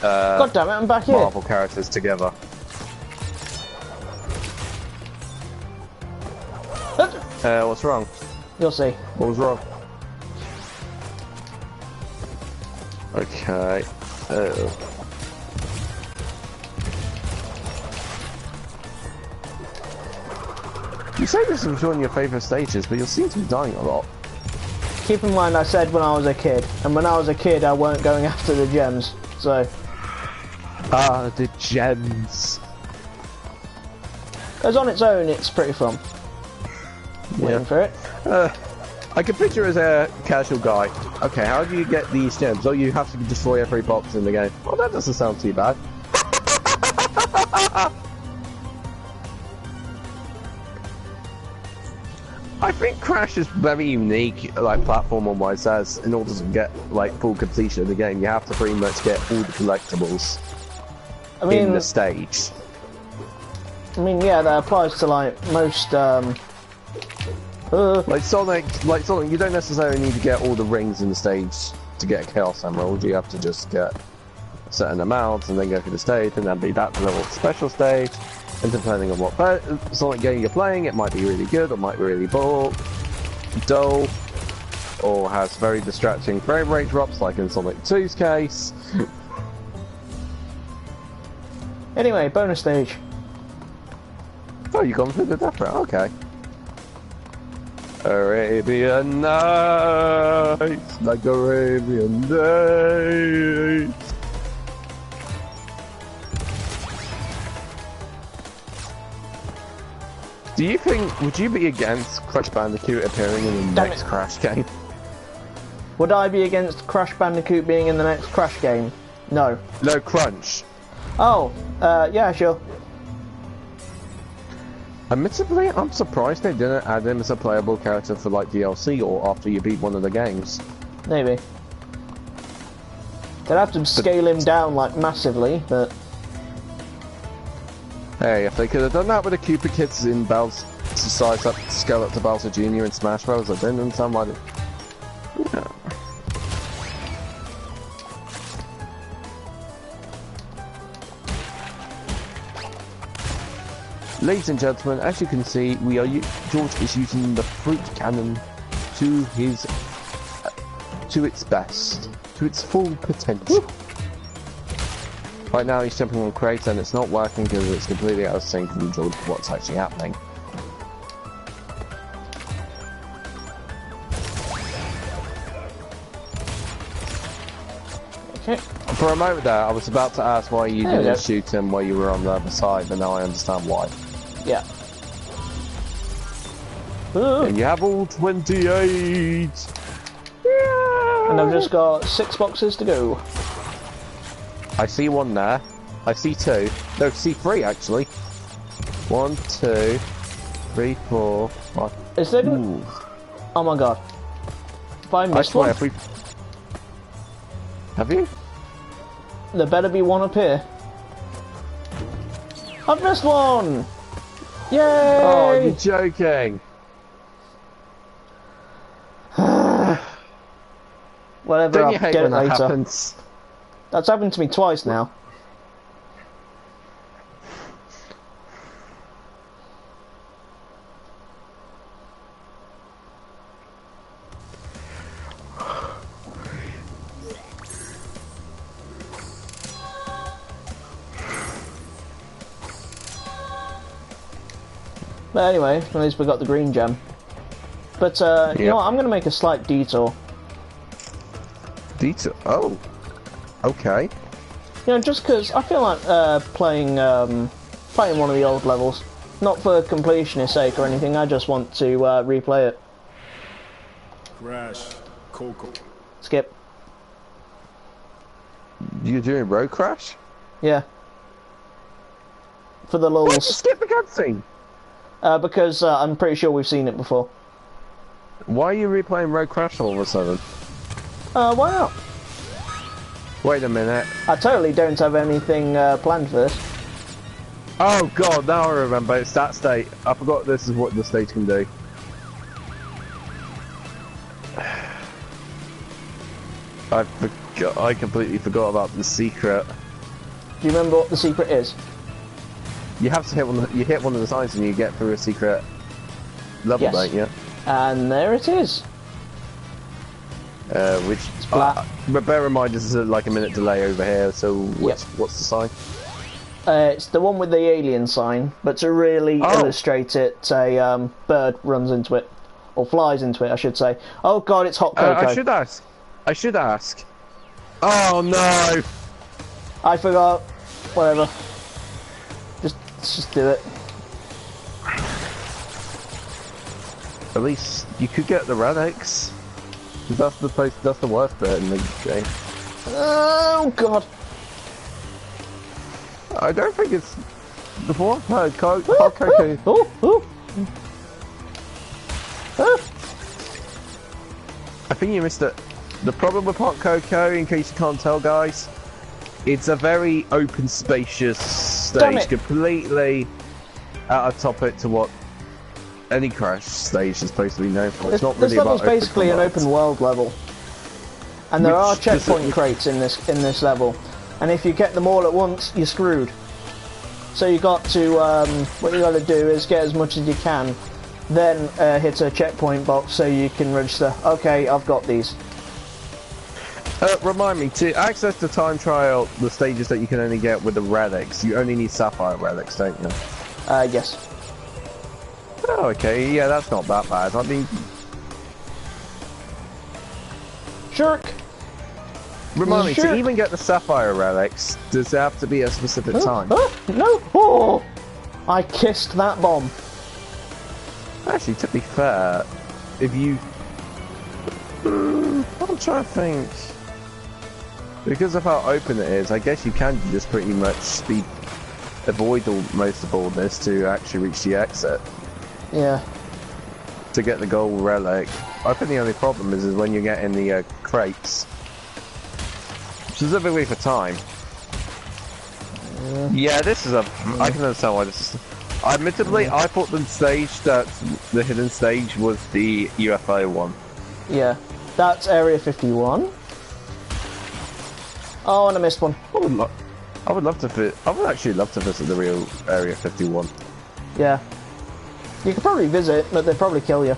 God damn it, I'm back here. Marvel characters together? What's wrong? You'll see. What was wrong? Okay. You say this was one of your favourite stages, but you seem to be dying a lot. Keep in mind I said when I was a kid, and when I was a kid I weren't going after the gems, so... Ah, the gems. Because on its own it's pretty fun. Waiting for it. I can picture as a casual guy. Okay, how do you get these gems? Oh, you have to destroy every box in the game. Well, that doesn't sound too bad. I think Crash is very unique, like platform-wise, as in order to get like full completion of the game, you have to pretty much get all the collectibles in the stage. I mean, yeah, that applies to like most. Like Sonic, you don't necessarily need to get all the rings in the stage to get a Chaos Emerald. You have to just get a certain amount and then go through the stage, and then be that the little special stage. And depending on what Sonic game you're playing, it might be really good, or might be really dull, or has very distracting frame rate drops, like in Sonic 2's case. Anyway, bonus stage. Oh, you've gone through the death route, okay. Arabian Nights, like Arabian Nights. Do you think, would you be against Crash Bandicoot appearing in the next Crash game? Would I be against Crash Bandicoot being in the next Crash game? No. No, Crunch. Oh, yeah, sure. Admittedly, I'm surprised they didn't add him as a playable character for like DLC or after you beat one of the games. Maybe. They'd have to scale him down like massively, but... Hey, if they could have done that with the Cooper Kids in Bowser, to scale up to Bowser Jr. in Smash Bros, I don't understand why they... Yeah. Ladies and gentlemen, as you can see, George is using the fruit cannon to its best, to its full potential. Woo. Right now he's jumping on crates and it's not working because it's completely out of sync with what's actually happening. Okay. For a moment there, I was about to ask why you didn't shoot him while you were on the other side, but now I understand why. Yeah. And you have all 28! Yeah. And I've just got 6 boxes to go. I see one there. I see 2. No, see 3 actually. 1, 2, 3, 4, 5. Is there... Ooh. Oh my god. If I missed one... If we... Have you? There better be one up here. I've missed one! Yay! Oh, you're joking. Whatever, Don't I'll you hate get when it that later. happens? That's happened to me twice now. But anyway, at least we got the green gem. But you know what, I'm going to make a slight detour. Detour? Oh. Okay. You know, just because I feel like playing one of the old levels. Not for completionist sake or anything, I just want to replay it. Crash, Coco. Skip. You're doing Road Crash? Yeah. For the lulz. Why did you skip the cutscene? Because I'm pretty sure we've seen it before. Why are you replaying Road Crash all of a sudden? Why not? Wait a minute. I totally don't have anything planned for this. Oh god, now I remember, it's that state. I forgot this is what the stage can do. I completely forgot about the secret. Do you remember what the secret is? You have to hit one of the signs and you get through a secret level, don't you? And there it is. Which, but bear in mind, this is like a minute delay over here, so what's the sign? It's the one with the alien sign, but to really illustrate it, a bird runs into it. Or flies into it, I should say. Oh god, it's hot cocoa. I should ask. Oh no! I forgot. Whatever. Let's just do it. At least you could get the relics. That's the worst bit in the game. Oh god! I don't think it's the one. No, hot cocoa. I think you missed it. The problem with hot cocoa, in case you can't tell, guys, it's a very open, spacious stage, completely out of topic to what any Crash stage is supposed to be known for. It's not really this level's about basically an open world level, and there are checkpoint crates in this level, and if you get them all at once, you're screwed. So you got to what you got to do is get as much as you can, then hit a checkpoint box so you can register. Okay, I've got these. Remind me, to access the time trial, the stages that you can only get with the relics, you only need sapphire relics, don't you? Yes. Oh, okay, yeah, that's not that bad. I mean, Jerk! Remind me, Sure. to even get the sapphire relics, does it have to be a specific time? No! Oh! I kissed that bomb. Actually, to be fair, if you... I'm trying to think. Because of how open it is, I guess you can just pretty much avoid most of all this to actually reach the exit. Yeah. To get the gold relic. I think the only problem is when you get in the crates. Specifically for time. Yeah, this is a... I can understand why this is... Admittedly, I thought the hidden stage was the UFO one. Yeah. That's Area 51. Oh, and I missed one. I would actually love to visit the real Area 51. Yeah. You could probably visit, but they'd probably kill you.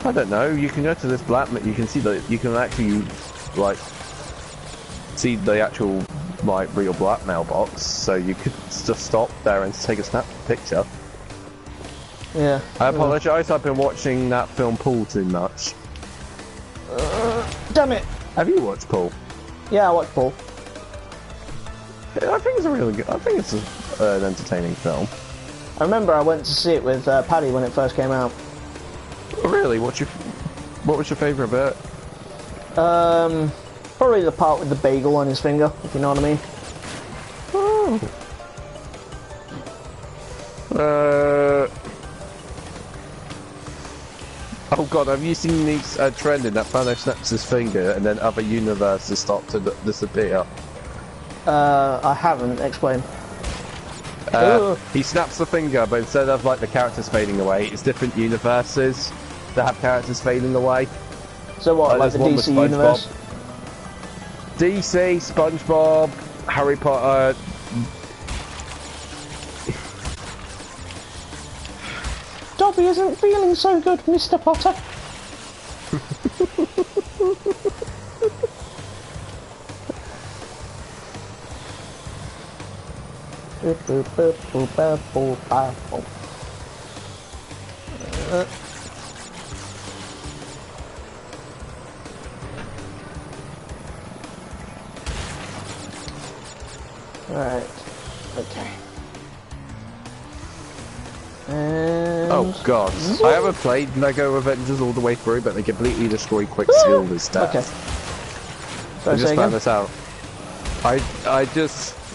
I don't know. You can go to this black. You can see you can actually like see the actual like real blackmail box. So you could just stop there and take a snap picture. Yeah. I apologise. I've been watching that film Pool too much. Damn it! Have you watched Pool? Yeah, I watched Paul. I think it's a really good. I think it's an entertaining film. I remember I went to see it with Paddy when it first came out. Really? What was your favourite bit? Probably the part with the bagel on his finger, if you know what I mean. Oh god, have you seen these trending that Thanos snaps his finger and then other universes start to disappear? I haven't. Explain. He snaps the finger, but instead of like the characters fading away, it's different universes that have characters fading away. So what, like the there's one with DC universe? DC, SpongeBob, Harry Potter. Dobby isn't feeling so good, Mr. Potter. Alright. Okay. And... Oh god, I haven't played Lego Avengers all the way through, but they completely destroy Quicksilver's stats. Okay. I just found this out.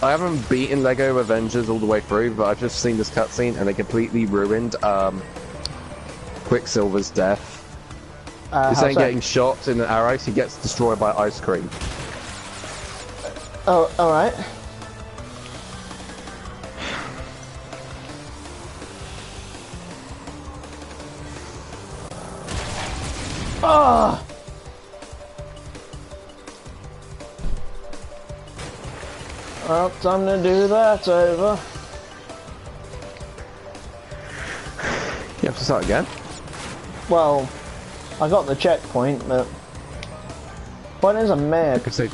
I haven't beaten Lego Avengers all the way through, but I've just seen this cutscene and they completely ruined Quicksilver's death. Instead of getting shot in the arrows, he gets destroyed by ice cream. Oh, alright. Ah! Well, time to do that over. You have to start again? Well, I got the checkpoint, but... What is a mad? I say...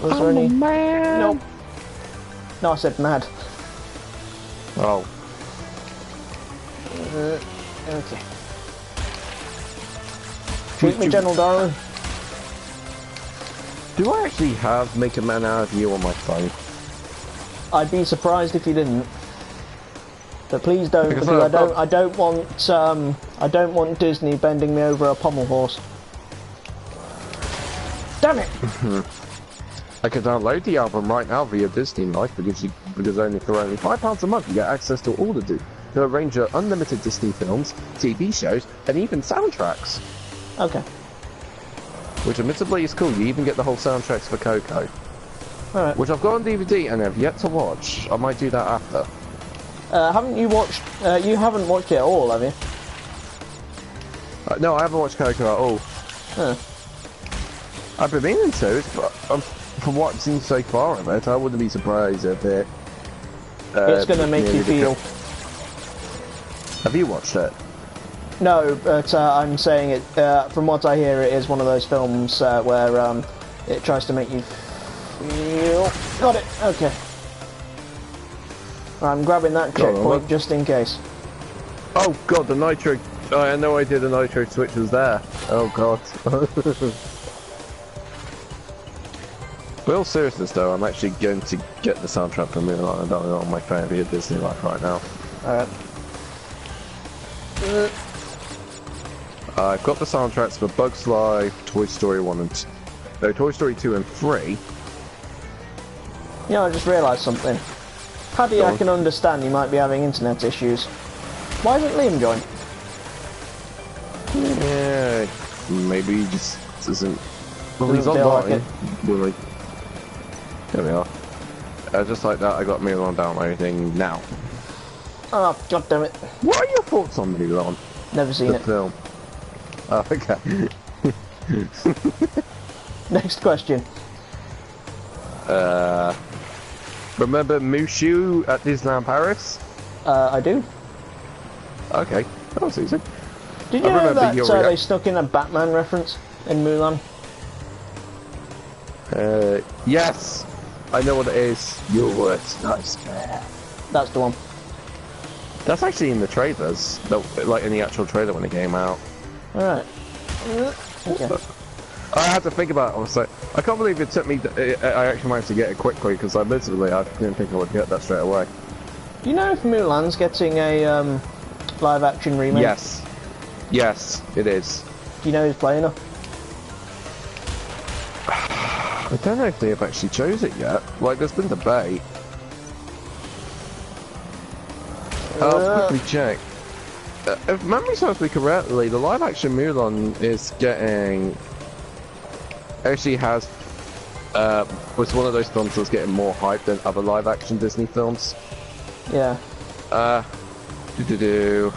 Was there any... Man. Nope. No, I said mad. Oh. Okay. Shoot me, General Darling. Do I actually have Make a Man Out of You on my phone? I'd be surprised if you didn't. But please don't, because I don't want Disney bending me over a pommel horse. Damn it! I can download the album right now via Disney Life because for only £5 a month you get access to all to a range of unlimited Disney films, TV shows, and even soundtracks. Okay. Which admittedly is cool. You even get the whole soundtracks for Coco. Alright. Which I've got on DVD and have yet to watch. I might do that after. Haven't you watched... you haven't watched it at all, have you? No, I haven't watched Coco at all. Huh. I've been meaning to, but from what I've seen so far of it, I wouldn't be surprised if it... it's going to make you feel... Have you watched it? No, but I'm saying it, from what I hear, it is one of those films where it tries to make you feel... Got it! Okay. I'm grabbing that checkpoint just in case. Oh god, the nitro Oh, I had no idea the Nitro Switch was there. Oh god. But all seriousness though, I'm actually going to get the soundtrack from Mulan and download it on my phone via Disney Life right now. Alright. I've got the soundtracks for Bugs Life, Toy Story 1 and... No, Toy Story 2 and 3. Yeah, I just realised something. Paddy, I can understand you might be having internet issues. Why isn't Liam joined? Yeah, maybe he just isn't... Well, he's Doesn't feel like online. it. Really. There we are. Just like that, I got Mulan downloading now. Oh, god damn it. What are your thoughts on Mulan? Never seen The it. film. Oh, okay. Next question. Remember Mushu at Disneyland Paris? I do. Okay, that was easy. Did you I know remember that your they snuck in a Batman reference in Mulan? Yes! I know what it is. Your words, nice. That's the one. That's actually in the trailers, like in the actual trailer when it came out. Alright. Okay. I had to think about it. I was like, I can't believe it took me. I actually managed to get it quickly because I didn't think I would get that straight away. Do you know if Mulan's getting a live action remake? Yes. Yes, it is. Do you know who's playing her? I don't know if they have actually chose it yet. Like, there's been debate. I'll quickly check. If memory serves me correctly, the live-action Mulan is getting... Actually has... was one of those films that's getting more hype than other live-action Disney films. Yeah. Do-do-do...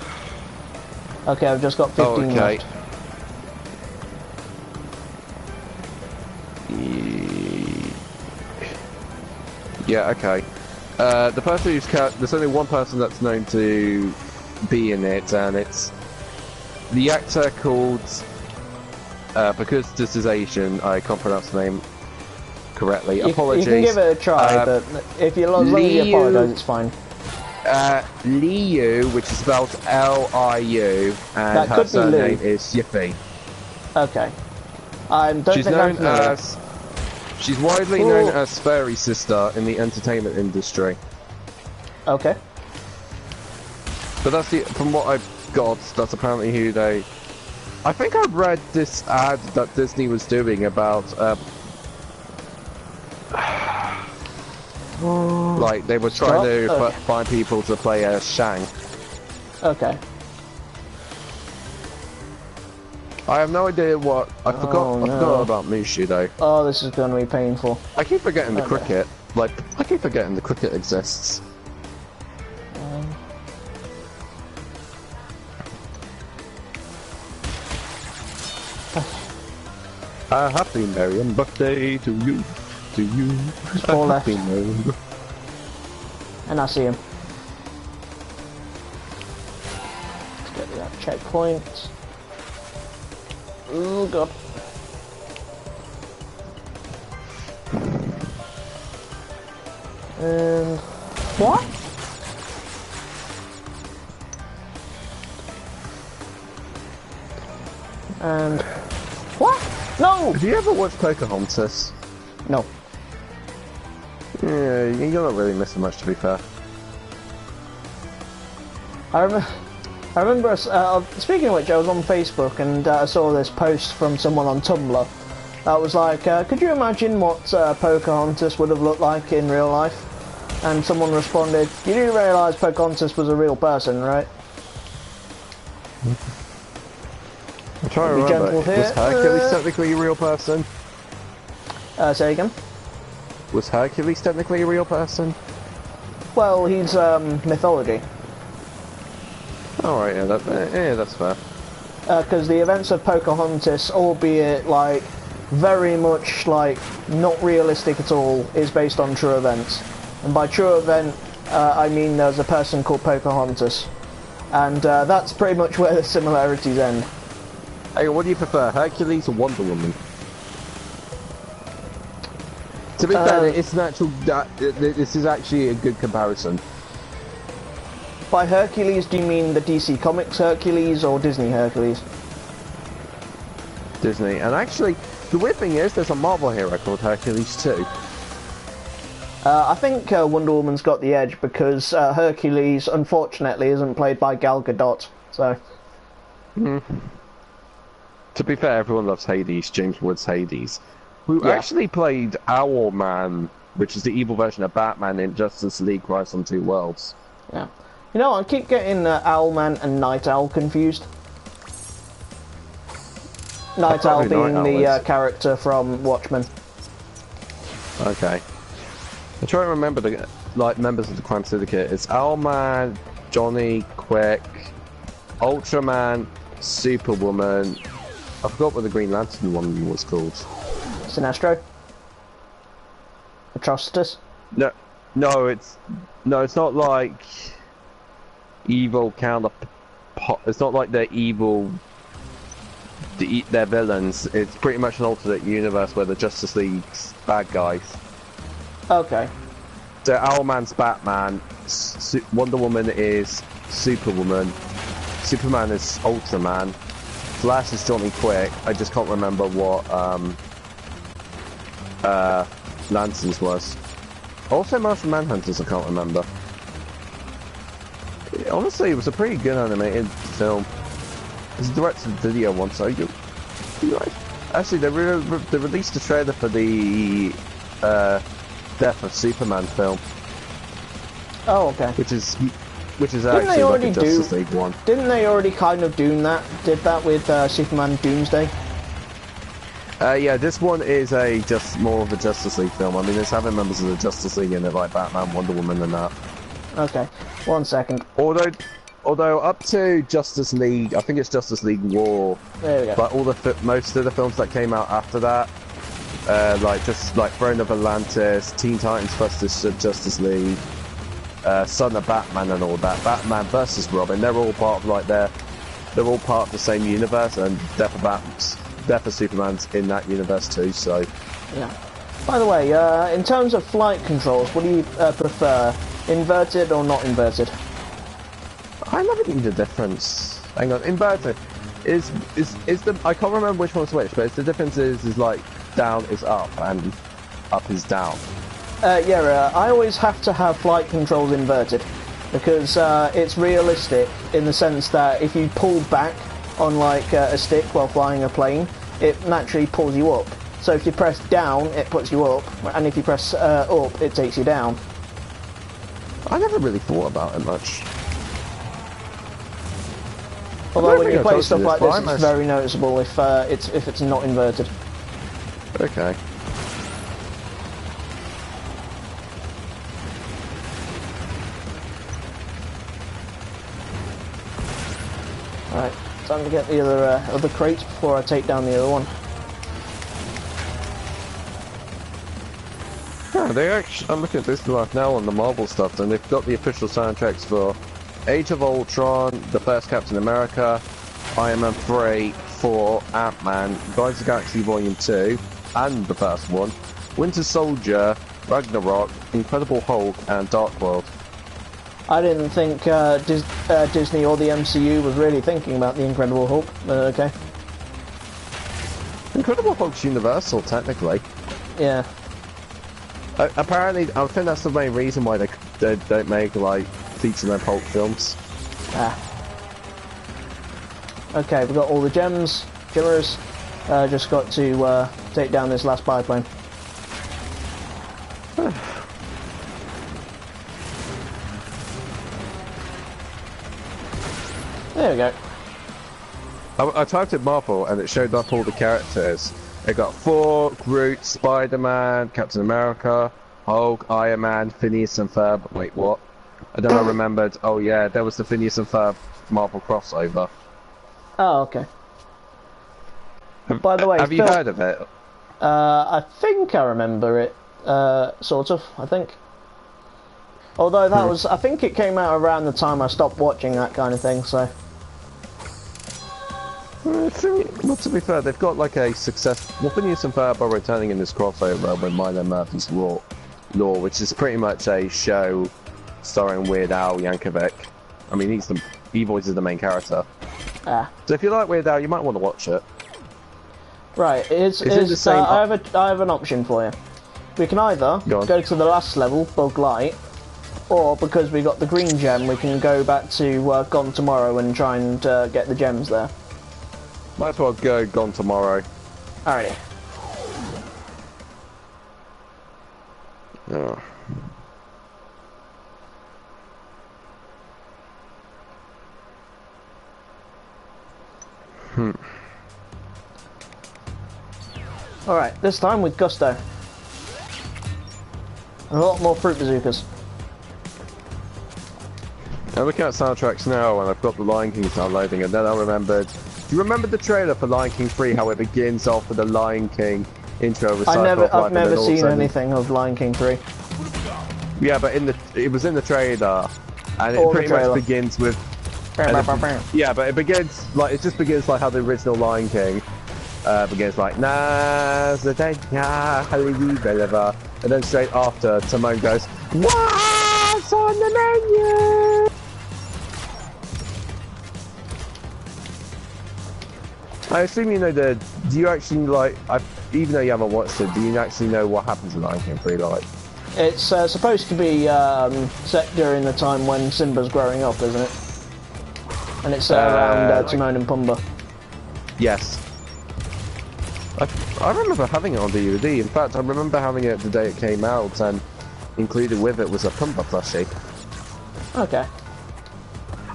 Okay, I've just got 15 left. Yeah, okay. The person who's there's only one person that's known to be in it, and it's the actor called, because this is Asian, I can't pronounce the name correctly. Apologies. You can give it a try, but if you as long as you apologise, it's fine. Liu, which is spelled Liu, and That her could be surname Lou. is Yiffy. Okay. I don't She's think known I'm familiar. as... She's widely known as Fairy Sister in the entertainment industry. Okay. But that's from what I've got, that's apparently who they... I think I read this ad that Disney was doing about, like, they were trying to find people to play as Shang. Okay. I have no idea what... I forgot about Mushu, though. Oh, this is going to be painful. I keep forgetting the cricket. Like, I keep forgetting the cricket exists. A happy Marian birthday to you, to you. Four left. Happy Marian. And I see him. Let's get to that checkpoint. Oh god. And what? And what? No! Have you ever watched Pocahontas? No. Yeah, you're not really missing much, to be fair. I remember, speaking of which, I was on Facebook and I saw this post from someone on Tumblr that was like, could you imagine what Pocahontas would have looked like in real life? And someone responded, you do realise Pocahontas was a real person, right? I'm trying to remember, was Hercules technically a real person? Say again? Was Hercules technically a real person? Well, he's mythology. Alright, yeah, that's fair. Because the events of Pocahontas, albeit like very much like not realistic at all, is based on true events. And by true event, I mean there's a person called Pocahontas. And that's pretty much where the similarities end. Hey, what do you prefer, Hercules or Wonder Woman? To be fair, it's an actual. This is actually a good comparison. by Hercules, do you mean the DC Comics Hercules or Disney Hercules? Disney. And actually, the weird thing is, there's a Marvel hero called Hercules too. I think Wonder Woman's got the edge because Hercules, unfortunately, isn't played by Gal Gadot. So. To be fair, everyone loves Hades, James Woods Hades, who Yeah. actually played Owlman, which is the evil version of Batman in Justice League Rise on Two Worlds. Yeah. You know, I keep getting Owlman and Night Owl confused. Night Owl being the character from Watchmen. Okay. I'm trying to remember the members of the Crime Syndicate. It's Owlman, Johnny Quick, Ultraman, Superwoman. I forgot what the Green Lantern one was called. Sinestro? Atrocitus? No, it's not like evil it's not like they're evil. They're villains. It's pretty much an alternate universe where the Justice League's bad guys. Okay. So Owlman's Batman, Wonder Woman is Superwoman, Superman is Ultraman, Flash is Johnny Quick. I just can't remember what Lance's was. Also Martian Manhunters, I can't remember. Honestly, it was a pretty good animated film. It's a direct-to-video one, so you actually they released a trailer for the Death of Superman film. Oh, okay. Which is Didn't actually they like already a Justice League one. Didn't they already kind of did that with Superman Doomsday? Yeah, this one is just more of a Justice League film. I mean, it's having members of the Justice League in it, like Batman, Wonder Woman, and that. Okay, 1 second. Although up to Justice League, I think it's Justice League War. There we go. But most of the films that came out after that, like Throne of Atlantis, Teen Titans vs Justice League, Son of Batman, and all that, Batman versus Robin, they're all part of they're all part of the same universe, and Death of Superman's in that universe too. So. Yeah. By the way, in terms of flight controls, what do you prefer, inverted or not inverted? I never knew the difference. Hang on, inverted is the I can't remember which one's which, but the difference is like down is up and up is down. I always have to have flight controls inverted because it's realistic in the sense that if you pull back on like a stick while flying a plane, it naturally pulls you up. So if you press down, it puts you up, and if you press up, it takes you down. I never really thought about it much. Although when you play stuff like this, it's very noticeable if it's not inverted. Okay. Alright, time to get the other crates before I take down the other one. Yeah, I'm looking at this live now on the Marvel stuff, and they've got the official soundtracks for Age of Ultron, the first Captain America, Iron Man 3, 4, Ant-Man, Guardians of the Galaxy Volume 2, and the first one, Winter Soldier, Ragnarok, Incredible Hulk, and Dark World. I didn't think Disney or the MCU was really thinking about the Incredible Hulk, but okay. Incredible Hulk's universal, technically. Yeah. Apparently, I think that's the main reason why they don't make, like, feature-length Hulk films. Ah. Okay, we've got all the gemmers. Just got to take down this last biplane. There we go. I typed in Marvel and it showed up all the characters. It got Thor, Groot, Spider-Man, Captain America, Hulk, Iron Man, Phineas and Ferb. Wait, what? And then I remembered, oh yeah, there was the Phineas and Ferb Marvel crossover. Oh, okay. By the way, have you heard of it? I think I remember it. Sort of, I think. Although that was, I think it came out around the time I stopped watching that kind of thing, so. Well, to be fair, they've got like a success. Well, Phineas and Ferb are returning in this crossover with Milo Murphy's Law, which is pretty much a show starring Weird Al Yankovic. I mean, he voices the main character. Ah. So if you like Weird Al, you might want to watch it. Right, Is it the same? I have an option for you. We can either go to the last level, Bug Light, or because we got the green gem, we can go back to Gone Tomorrow and try and get the gems there. Might as well go Gone Tomorrow. Alrighty. Oh. Alright, this time with Gusto. And a lot more fruit bazookas. I'm looking at soundtracks now, and I've got the Lion King downloading, and then I remembered. Do you remember the trailer for Lion King 3? How it begins off with the Lion King intro with I've never seen anything of Lion King 3. Yeah, but it was in the trailer, and it pretty much begins with. Yeah, but it begins like it just begins like how the original Lion King begins like and then straight after Timon goes, "What's on the menu?" I assume you know do you actually like? Even though you haven't watched it, do you actually know what happens in Lion King 3? Like, it's supposed to be set during the time when Simba's growing up, isn't it? And it's around Timon and Pumbaa. Yes. I remember having it on DVD. In fact, I remember having it the day it came out, and included with it was a Pumbaa plushie. Okay.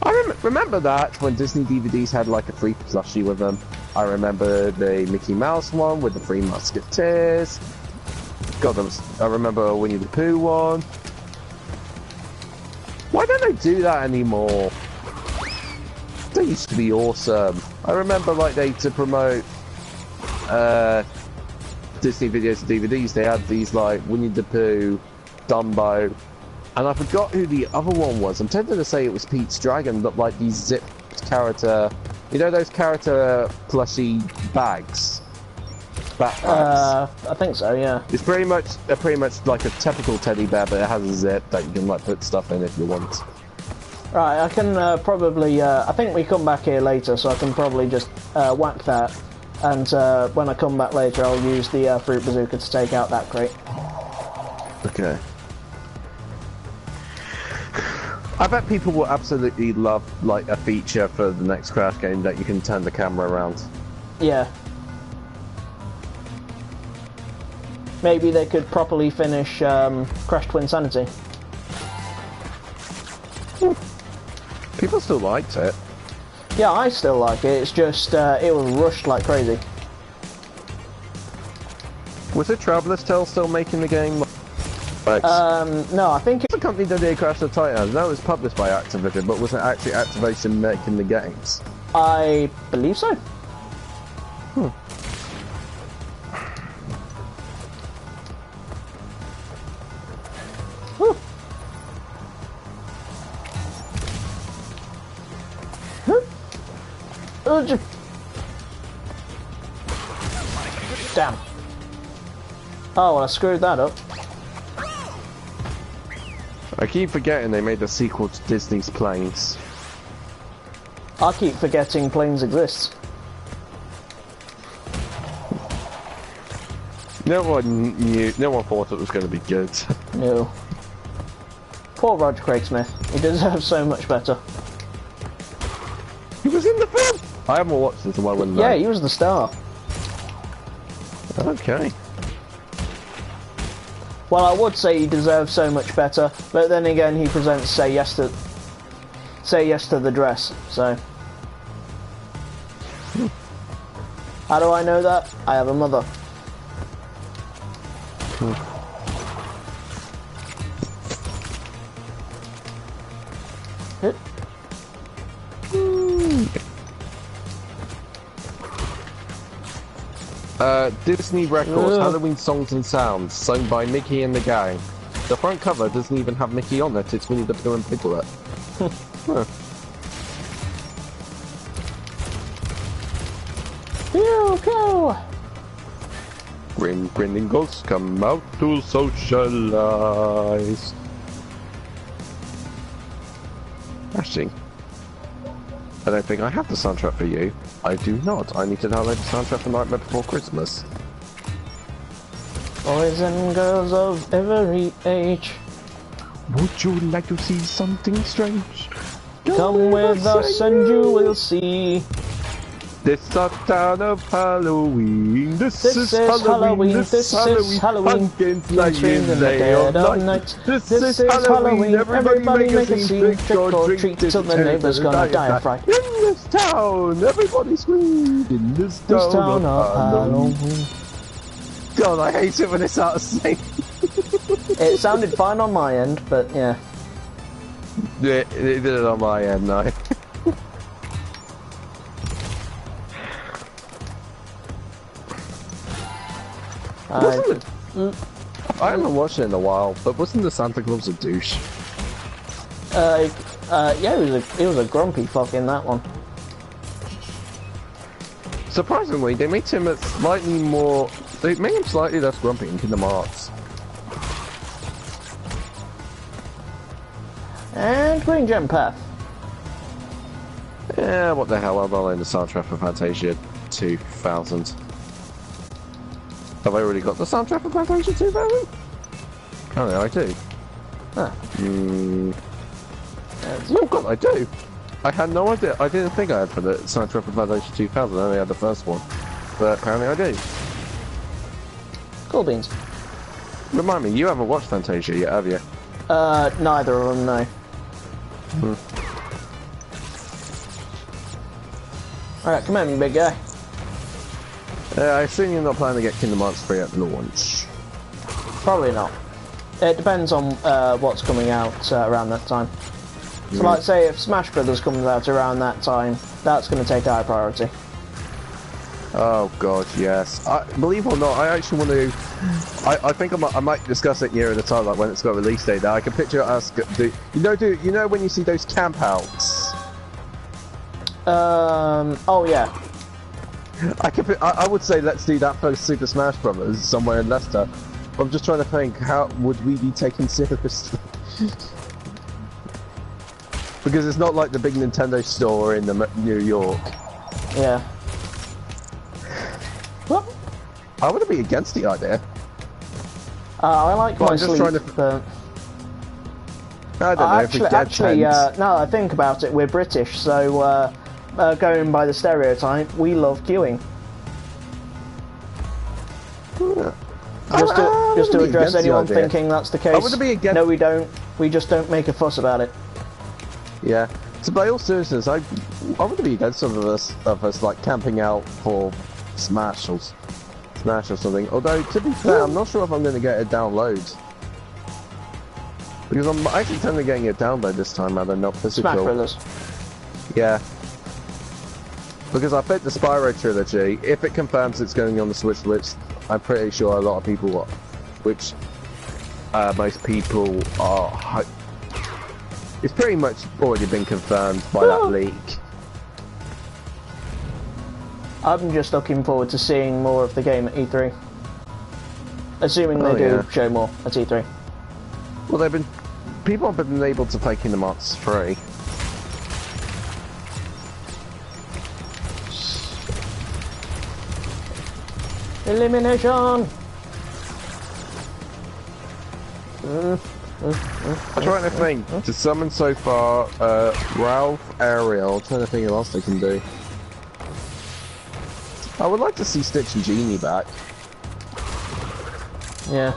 I remember that when Disney DVDs had like a free plushie with them. I remember the Mickey Mouse one with the Three Musketeers. God, I remember Winnie the Pooh one. Why don't they do that anymore? They used to be awesome. I remember like to promote Disney videos and DVDs, they had these like Winnie the Pooh, Dumbo, and I forgot who the other one was. I'm tempted to say it was Pete's Dragon, but like these zipped character, you know those character plushie bags? Backpacks. I think so, yeah. It's pretty much like a typical teddy bear, but it has a zip that you can like put stuff in if you want. Right, I can probably, I think we come back here later, so I can probably just whack that, and when I come back later I'll use the fruit bazooka to take out that crate. Okay. I bet people will absolutely love like a feature for the next Crash game that you can turn the camera around. Yeah. Maybe they could properly finish Crash Twinsanity. People still liked it. Yeah, I still like it. It's just it was rushed like crazy. Was it Traveller's Tale still making the game? No, I think it's a company that did Crash the Titans. That was published by Activision, but was it actually Activision making the games? I believe so. Damn. Oh, well, I screwed that up. I keep forgetting they made a sequel to Disney's Planes. I keep forgetting Planes exists. No one thought it was going to be good. No. Poor Roger Craig Smith. He deserves so much better. He was in the film! I haven't watched it, so I wouldn't know. Yeah, he was the star. Okay. Well, I would say he deserves so much better, but then again, he presents Say Yes to the Dress, so... How do I know that? I have a mother. Disney Records, Halloween Songs and Sounds, sung by Mickey and the Gang. The front cover doesn't even have Mickey on it, it's Winnie the Pooh and Piglet. Huh. Pew, pew. Grinning ghosts come out to socialize. Actually, I don't think I have the soundtrack for you. I do not. I need to download the soundtrack for Nightmare Before Christmas. Boys and girls of every age. Would you like to see something strange? Come with us and you will see. This is our town of Halloween. This is Halloween. This This is is Halloween. Pumpkins laying in the day dead of of night. night. This is Halloween. Everybody make a scene. Trick or treat till the neighbors gonna die of fright. In this town, everybody scream. In this town of Halloween. God, I hate it when it's out of sync. It sounded fine on my end, but yeah. It did it on my end, no. I haven't watched it in a while, but wasn't the Santa Claus a douche? Yeah, he was a grumpy fuck in that one. Surprisingly, they made him slightly more. They made him slightly less grumpy in Kingdom Hearts. And Green Gem Path. Yeah, what the hell? I'll download the soundtrack for Fantasia 2000. Have I already got the soundtrack for Fantasia 2000? Apparently I do. Huh. Oh god, I do! I had no idea. I didn't think I had for the soundtrack for Fantasia 2000. I only had the first one. But apparently I do. Cool beans. Remind me, you haven't watched Fantasia yet, have you? Neither of them, no. Alright, come at me, big guy. I assume you're not planning to get Kingdom Hearts 3 at launch. Probably not. It depends on what's coming out around that time. So like say if Smash Brothers comes out around that time, that's going to take high priority. Oh god, yes. Believe it or not, I actually want to. I think I might discuss it nearer the time, like when it's got a release date. Now I can picture us. You know when you see those campouts. Oh yeah. I would say let's do that for Super Smash Brothers somewhere in Leicester. I'm just trying to think, how would we be taken seriously? Because it's not like the big Nintendo store in New York. Yeah. Well, I wouldn't be against the idea. I like my sleep, but... I don't know, if we get actually, now that I think about it, we're British, so going by the stereotype, we love queuing. Just to address anyone thinking that's the case. I wouldn't be against... No, we don't. We just don't make a fuss about it. Yeah. So by all seriousness, I wouldn't be against some of us like camping out for Smash or something. Although to be fair, I'm not sure if I'm going to get a download because I'm actually thinking of getting a download this time rather than not physical. Smash Brothers. Yeah. Because I bet the Spyro Trilogy, if it confirms it's going on the Switch list, I'm pretty sure a lot of people, which most people are. It's pretty much already been confirmed by that leak. I'm just looking forward to seeing more of the game at E3. Assuming they do show more at E3. Well, people have been able to play Kingdom Hearts 3. Elimination! I'm trying to think. To summon so far, Ralph, Ariel. I'm trying to think what else they can do. I would like to see Stitch and Genie back. Yeah.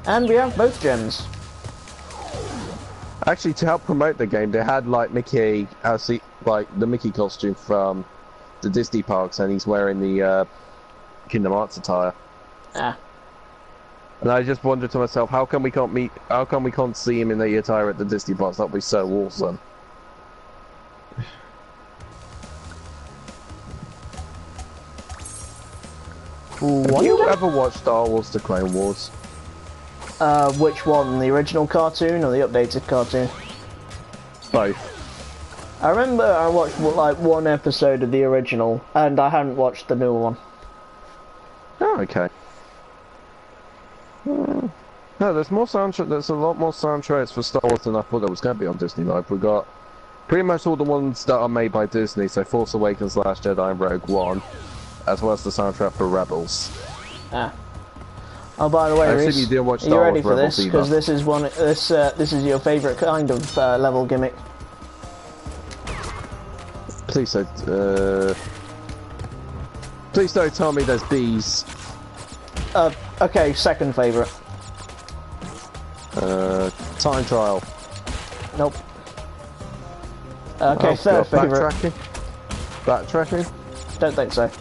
And we have both gems. Actually, to help promote the game, they had like Mickey, like the Mickey costume from the Disney parks, and he's wearing the Kingdom Hearts attire. Ah. And I just wondered to myself, how come we can't see him in the attire at the Disney parks? That'd be so awesome. Have you ever watched Star Wars: The Clone Wars? Which one? The original cartoon or the updated cartoon? Both. I remember I watched like one episode of the original, and I hadn't watched the new one. Oh, okay. No, there's more soundtrack. There's a lot more soundtracks for Star Wars than I thought there was going to be on Disney Live. We got Pretty much all the ones that are made by Disney, so Force Awakens, Last Jedi, and Rogue One, as well as the soundtrack for Rebels. Ah. Oh, by the way, I Reese, assume you didn't watch are you Star ready Wars for Rebels this? Because either. this is your favourite kind of level gimmick. Please don't tell me there's bees. Okay, second favourite. Time trial. Nope. Okay, Oh, third favourite. Backtracking? Don't think so.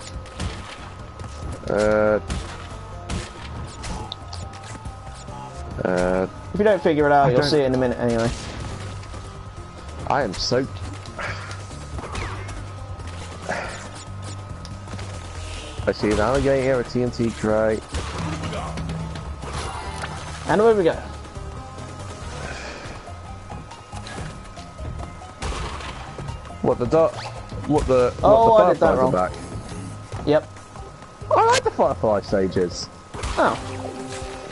If you don't figure it out, you'll see it in a minute anyway. I am so... I see an alligator, a TNT crate. And away we go. What the duck? What the? Oh, what the I did that fireflies wrong. are back. Yep. I like the firefly stages. Oh.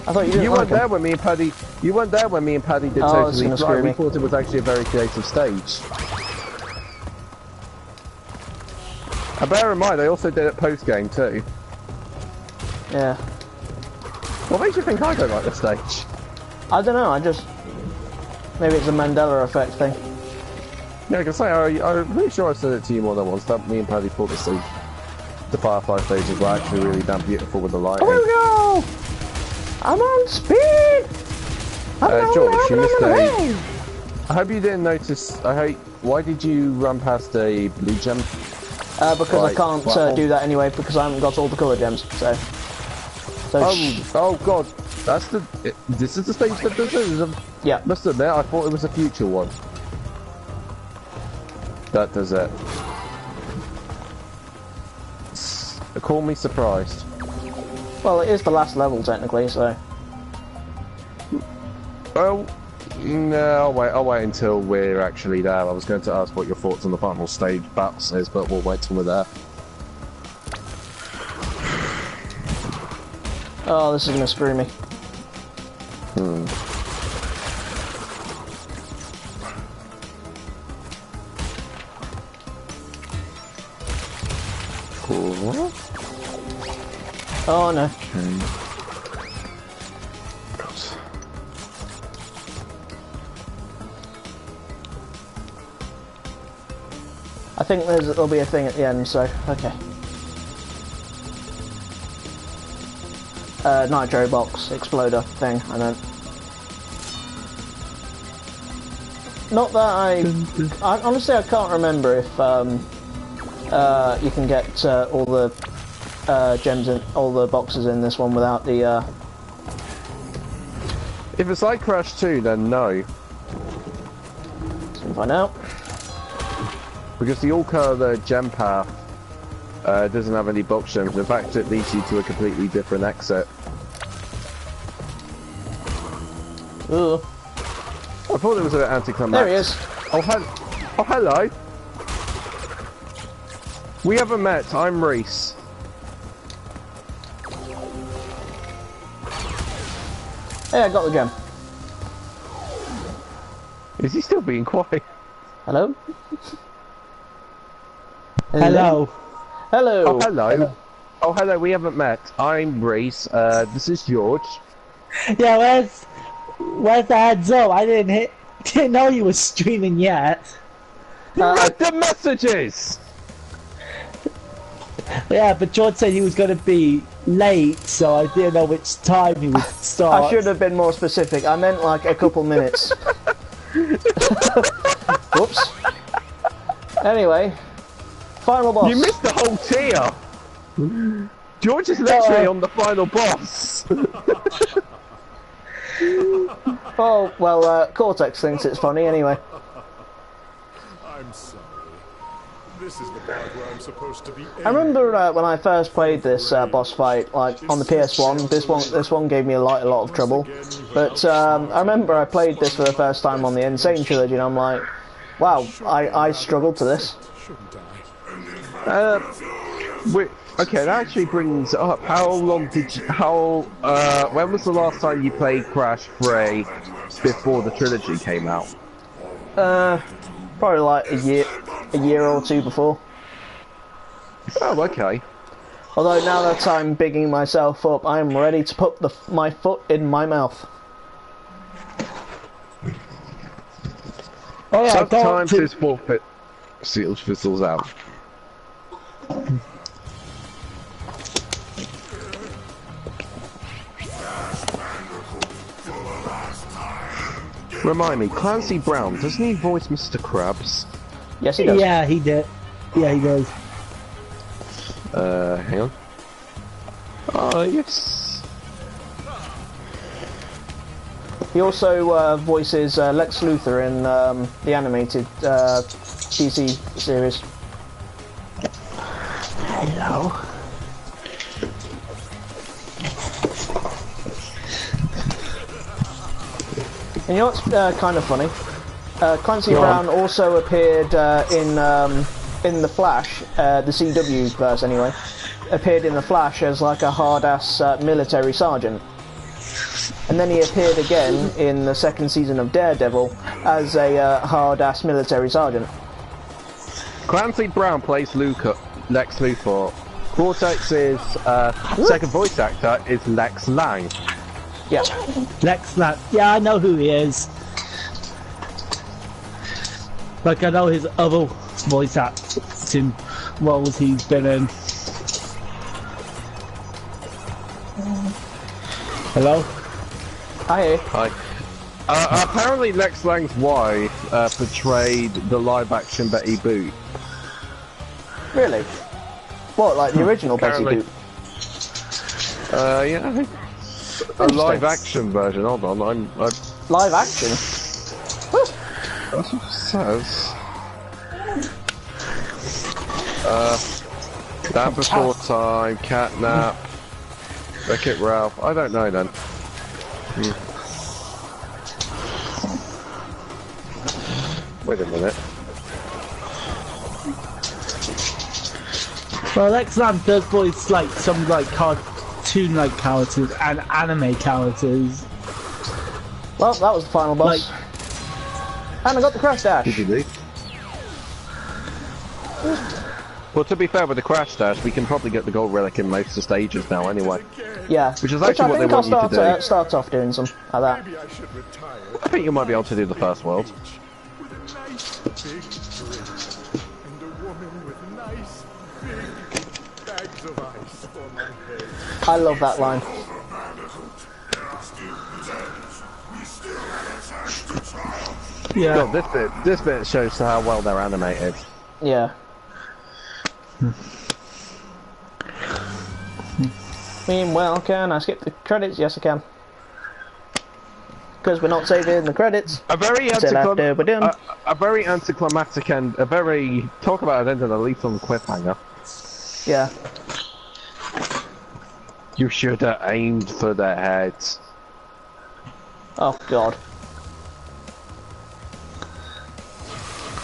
I thought you didn't You like weren't them. there when me and Paddy. You weren't there when me and Paddy did Oh, it's Totally gonna Fly. screw We me. thought it was actually a very creative stage. And bear in mind, I also did it post game too. Yeah. What makes you think I don't like the stage? I don't know, maybe it's a Mandela effect thing. Yeah, I can say I'm pretty sure I said it to you more than once. That me and Paddy thought the firefly stages were actually really damn beautiful with the lighting. Here we go! I'm on speed! George, you missed a... I hope you didn't notice... Why did you run past a blue gem? Because I can't do that anyway, because I haven't got all the colour gems, so Oh god, that's the... This is the stage that does it? yeah. Must admit, I thought it was a future one. That does it. Call me surprised. Well, it is the last level, technically, so... Oh, no, I'll wait until we're actually there. I was going to ask what your thoughts on the final stage battles is, but we'll wait till we're there. Oh, this is gonna screw me. Cool. Oh no. I think there'll be a thing at the end, so okay. Nitro box exploder thing, I meant. Not that I honestly I can't remember if you can get all the gems in all the boxes in this one without the. If it's like Crash 2, then no. Let's find out. Because the all-colour gem path doesn't have any box gems. In fact, it leads you to a completely different exit. Ooh. I thought it was an anticlimax. There he is. Oh, hello. We haven't met. I'm Reese. Hey, I got the gem. Is he still being quiet? Hello? Hello. Hello. Oh, hello. Oh, hello. We haven't met. I'm Reese. This is George. Yeah, where's the heads up? I didn't know you were streaming yet. You read the messages! Yeah, but George said he was going to be late, so I didn't know which time he would start. I should have been more specific. I meant like a couple minutes. Whoops. Anyway, final boss. You missed the whole tier! George is literally on the final boss! Oh, well, Cortex thinks it's funny anyway. I'm sorry. This is the part where I'm supposed to be. I remember when I first played this boss fight, like on the PS1. This one gave me a lot of trouble. But I remember I played this for the first time on the N-Sane Trilogy, and I'm like, wow, I struggled to this. Shouldn't I? Okay, that actually brings up how long did you, when was the last time you played Crash 3 before the trilogy came out? Probably like a year or two before. Oh, okay. Although now that I'm bigging myself up, I am ready to put my foot in my mouth. Oh yeah, Sometimes his forfeit seals fizzles out. Remind me, Clancy Brown, doesn't he voice Mr. Krabs? Yes, he does. Yeah, he did. Yeah, he does. Hang on. Oh, yes. He also voices Lex Luthor in the animated DC series. Hello. And you know what's kind of funny? Clancy Brown also appeared in the Flash, the CW verse anyway. Appeared in the Flash as like a hard-ass military sergeant, and then he appeared again in the second season of Daredevil as a hard-ass military sergeant. Clancy Brown plays Lex Luthor. Cortex's second voice actor is Lex Lang. Yeah. Lex Lang. Yeah, I know who he is. Like, I know his other voice acting roles he's been in. Hello? Hi. Hi. Apparently Lex Lang's wife portrayed the live-action Betty Boop. Really? What, like the original Betty Apparently. Boop? Yeah, I think a live-action version. Hold on, I'm Live action? that's what it says. That Before Time, Catnap, Wreck-It Ralph. I don't know then. Wait a minute. Well, Lex Lang does voice like some like cartoon-like characters and anime characters. Well, that was the final boss. And I got the Crash Dash. Did you leave? Well, to be fair, with the Crash Dash, we can probably get the gold relic in most of the stages now anyway. Yeah. Which is actually what they want you to do. Start off doing some like that. Maybe I should retire I think you might be able to do the first world. with a nice big drink and a woman with nice big bags of ice for my head. I love that line. Yeah. God, this bit shows how well they're animated. Yeah. Meanwhile, can I skip the credits? Yes, I can. Because we're not saving the credits. A very anticlimactic and a very talk about it ending at least on the cliffhanger. Yeah. You should have aimed for their heads. Oh God.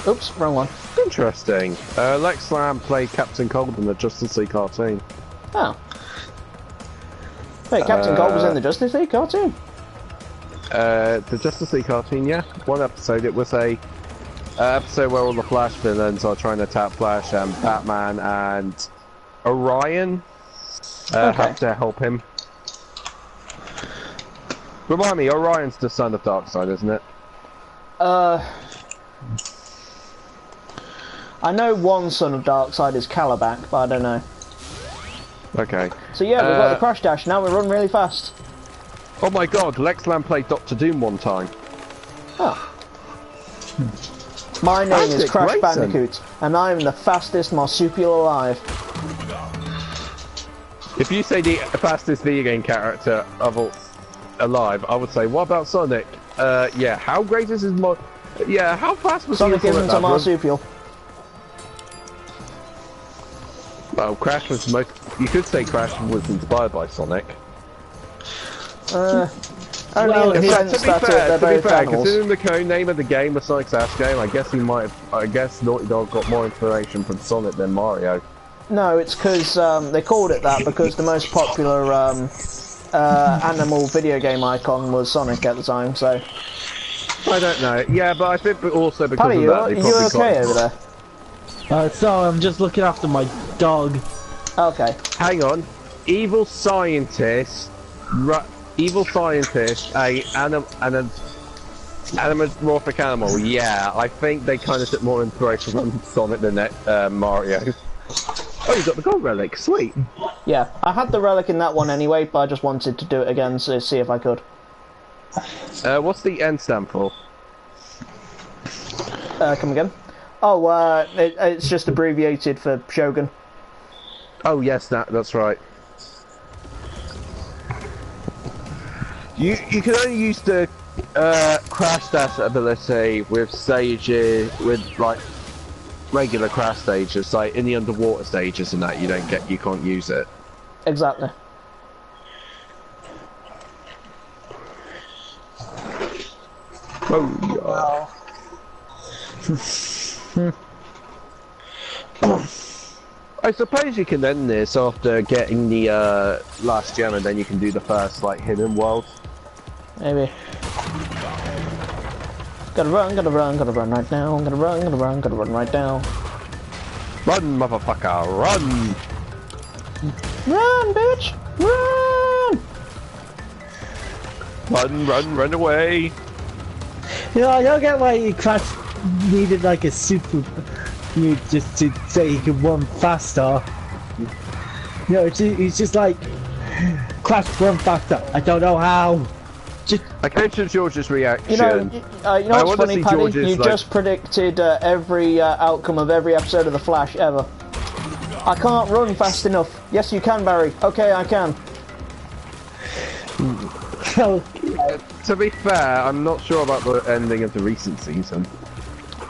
Oops, wrong one. Interesting. Lex Lang played Captain Cold in the Justice League cartoon. Oh. Wait, Captain Cold was in the Justice League cartoon? The Justice League cartoon, yeah. One episode. It was a episode where all the Flash villains are trying to attack Flash, and Batman and Orion have to help him. Remind me, Orion's the son of Darkseid, isn't it? I know one son of Darkseid is Calabac, but I don't know. Okay. So yeah, we've got the Crash Dash, now we run really fast. Oh my god, Lex Lang played Doctor Doom one time. Oh. My name is Crash Bandicoot, and I am the fastest marsupial alive. If you say the fastest video game character of all alive, I would say, what about Sonic? Yeah, how great is his yeah, how fast was Sonic he? isn't a marsupial. Well, Crash was most... You could say Crash was inspired by Sonic. Only Well, in the sense that they're both animals. Considering the code name of the game was Sonic's Ash game, I guess he might have... I guess Naughty Dog got more inspiration from Sonic than Mario. No, it's because they called it that because the most popular animal video game icon was Sonic at the time, so... I don't know. Yeah, but I think also because Paddy, of you, that, they you probably okay got... over there? So I'm just looking after my dog. Okay. Hang on. Evil scientist... evil scientist, an anamorphic animal. Yeah, I think they kind of took more inspiration from Sonic than Mario. Oh, you got the gold relic. Sweet. Yeah, I had the relic in that one anyway, but I just wanted to do it again to see if I could. What's the N stand for? Come again? Oh, it's just abbreviated for Shogun. Oh yes, that's right. You can only use the crash dash ability with stages with like regular crash stages, like in the underwater stages and that you can't use it. Exactly. Oh yeah. I suppose you can end this after getting the last gem, and then you can do the first like hidden world. Maybe. Gotta run right now. Gotta run right now. Run, motherfucker, run! Run, bitch! Run! Run away! You know, I don't get why Crash needed like a super move just to say he could run faster. You know, it's just like Crash run faster. I don't know how. Just I came to George's reaction. You know what's funny, Paddy? You just predicted every outcome of every episode of The Flash ever. I can't run fast enough. Yes, you can, Barry. Okay, I can. To be fair, I'm not sure about the ending of the recent season.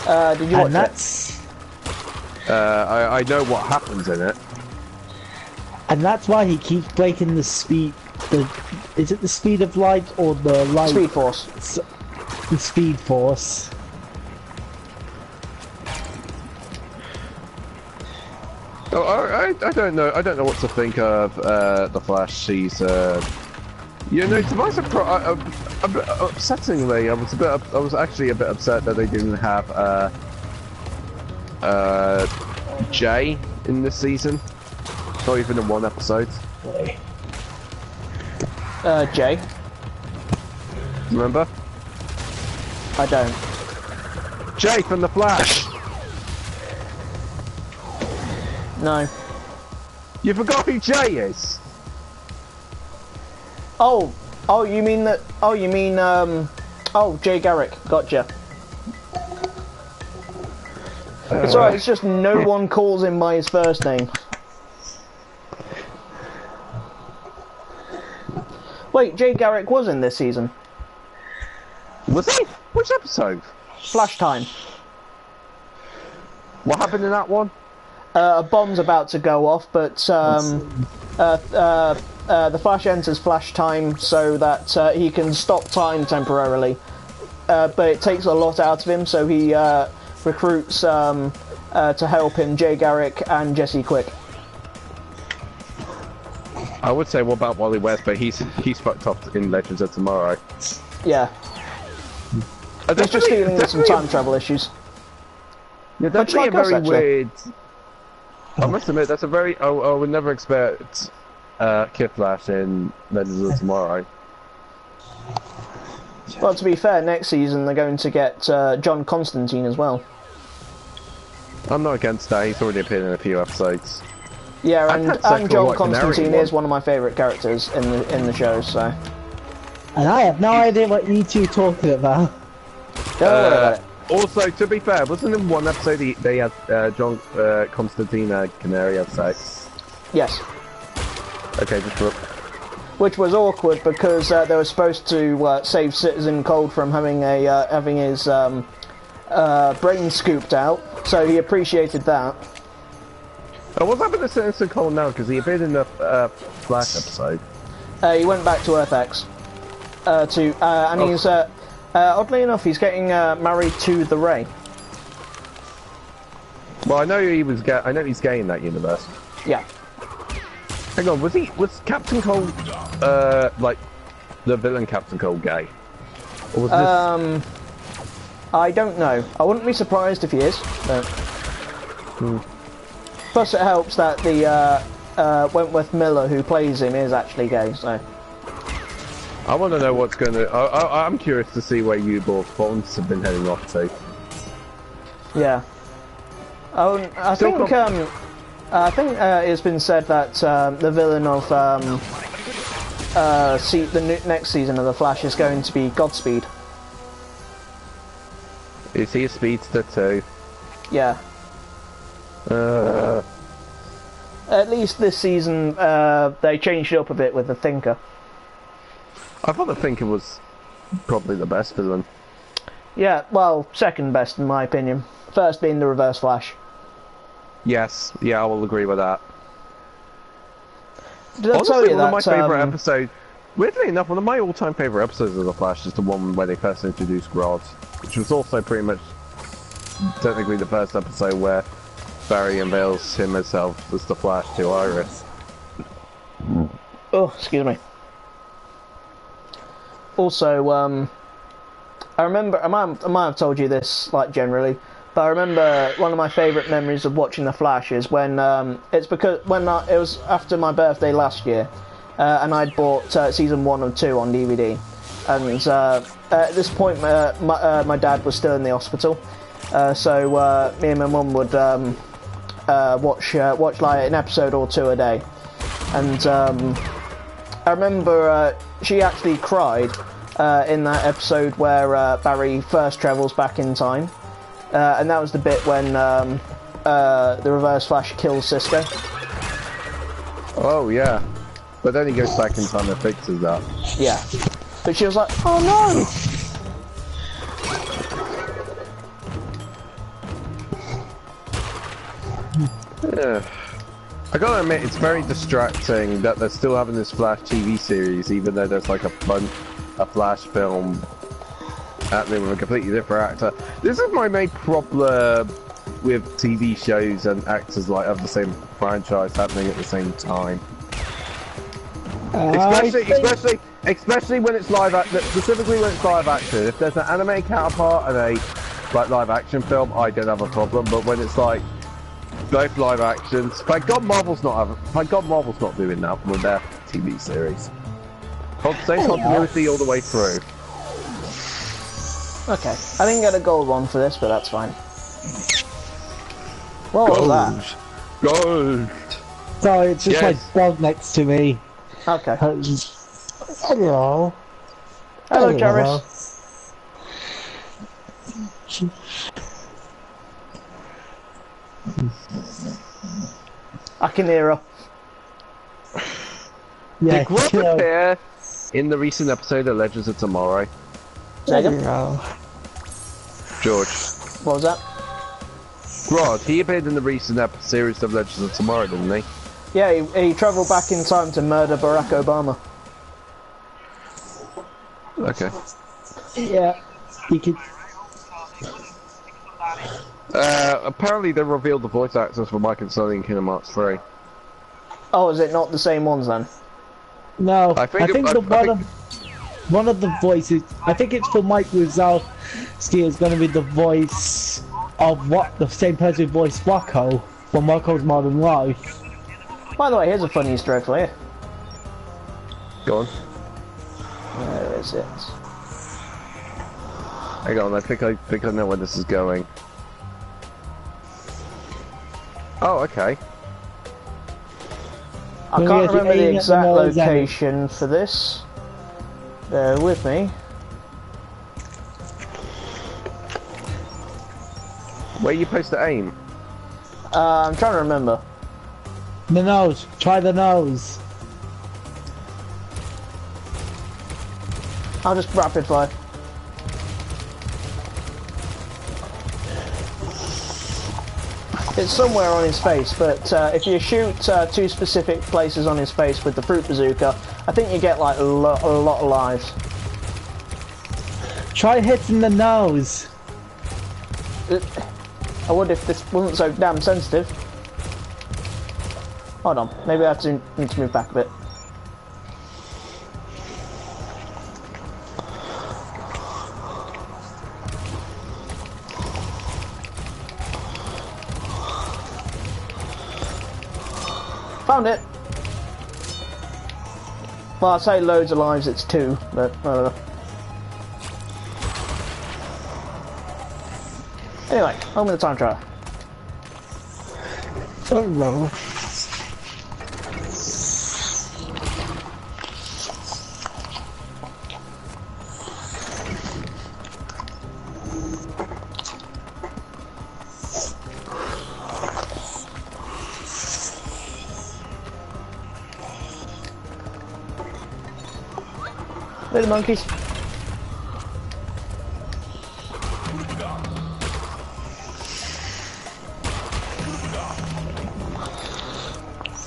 Did you watch and that's I know what happens in it. And that's why he keeps breaking the speed. Is it the speed of light or the light? Speed Force. The Speed Force. Oh, I don't know. I don't know what to think of the Flash season. You know, to my surprise, upsettingly, I was actually a bit upset that they didn't have Jay in this season. Not even in one episode. Jay? Remember? I don't. Jay from the Flash! No. You forgot who Jay is? Oh, you mean that? Oh, you mean oh, Jay Garrick. Gotcha. It's alright. It's just no one calls him by his first name. Wait, Jay Garrick was in this season. Was he? Which episode? Flash time. What happened in that one? A bomb's about to go off, but the Flash enters Flash time so that he can stop time temporarily. But it takes a lot out of him, so he recruits to help him Jay Garrick and Jesse Quick. I would say what about Wally West, but he's fucked up in Legends of Tomorrow. Yeah. He's just dealing with some time travel issues. Yeah, that's like a very us, weird. I must admit, that's a very. I would never expect Kid Flash in Legends of Tomorrow. Well, to be fair, next season they're going to get John Constantine as well. I'm not against that. He's already appeared in a few episodes. Yeah, and John Constantine is one of my favourite characters in the show. So. And I have no idea what you two are talking about. Don't worry about it. Also, to be fair, wasn't in one episode they had John Constantine Canary had sex? Yes. Okay, just look. Which was awkward because they were supposed to save Citizen Cold from having his brain scooped out, so he appreciated that. Oh, what's happened to Citizen Cold now? Because he appeared in the Flash episode. He went back to Earth X. He's oddly enough, he's getting married to the Ray. Well, I know I know he's gay in that universe. Yeah. Hang on, was Captain Cold like the villain Captain Cold gay? Or was this I don't know. I wouldn't be surprised if he is. But... Plus, it helps that the Wentworth Miller who plays him is actually gay. So. I want to know what's going to. I'm curious to see where U-Ball Fonts have been heading off to. Yeah. I think it's been said that the villain of the next season of The Flash is going to be Godspeed. Is he a speedster too? Yeah. At least this season, they changed it up a bit with the Thinker. I thought the Thinker was probably the best villain. Yeah, well, second best in my opinion. First being the Reverse Flash. Yes, yeah, I will agree with that. Did I Honestly, tell you one of my that, favourite episodes... Weirdly enough, one of my all-time favourite episodes of The Flash is the one where they first introduced Grodd, which was also pretty much technically the first episode where Barry unveils himself as the Flash to Iris. Oh, excuse me. Also, I remember, I might have told you this, like, generally, but I remember one of my favourite memories of watching The Flash is when, it was after my birthday last year, and I'd bought season 1 and 2 on DVD, and at this point my dad was still in the hospital, so me and my mum would watch like an episode or two a day, and I remember she actually cried in that episode where Barry first travels back in time, and that was the bit when the Reverse Flash kills Cisco. Oh yeah, but then he goes back in time and fixes that. Yeah, but she was like, "Oh no!" Yeah. I gotta admit, it's very distracting that they're still having this Flash TV series, even though there's like a Flash film happening with a completely different actor. This is my main problem with TV shows and actors like of the same franchise happening at the same time. Especially when it's live action, specifically when it's live action. If there's an anime counterpart and a live action film, I don't have a problem. But when it's like both live actions, thank God Marvel's not doing that with their TV series. Same continuity all the way through. Okay, I didn't get a gold one for this, but that's fine. What was that? Gold. Sorry, it's just my dog next to me. Okay. Hello. Hello, Jarvis. I can hear her. Yeah, Did Grodd appear in the recent episode of Legends of Tomorrow? hello. George. What was that? Grodd, he appeared in the recent series of Legends of Tomorrow, didn't he? Yeah, he travelled back in time to murder Barack Obama. Okay. Yeah, you could. Apparently they revealed the voice actors for Mike and Sully in Kingdom Hearts 3. Oh, is it not the same ones then? No, I think one of the voices. I think it's for Mike Wazowski is going to be the voice of the same person who voiced Rocco from Rocco's Modern Life. By the way, here's a fun Easter egg for you. Go on. Where is it? Hang on, I think I know where this is going. Oh, okay. I can't remember the exact location for this. Bear with me. Where are you supposed to aim? I'm trying to remember. The nose. Try the nose. I'll just rapid fire. It's somewhere on his face, but if you shoot two specific places on his face with the fruit bazooka, I think you get like a lot of lives. Try hitting the nose. I wonder if this wasn't so damn sensitive. Hold on, maybe I have to need to move back a bit. Found it! Well, I say loads of lives, it's 2, but I don't know. Anyway, home of the time trial. Oh no. Little monkeys.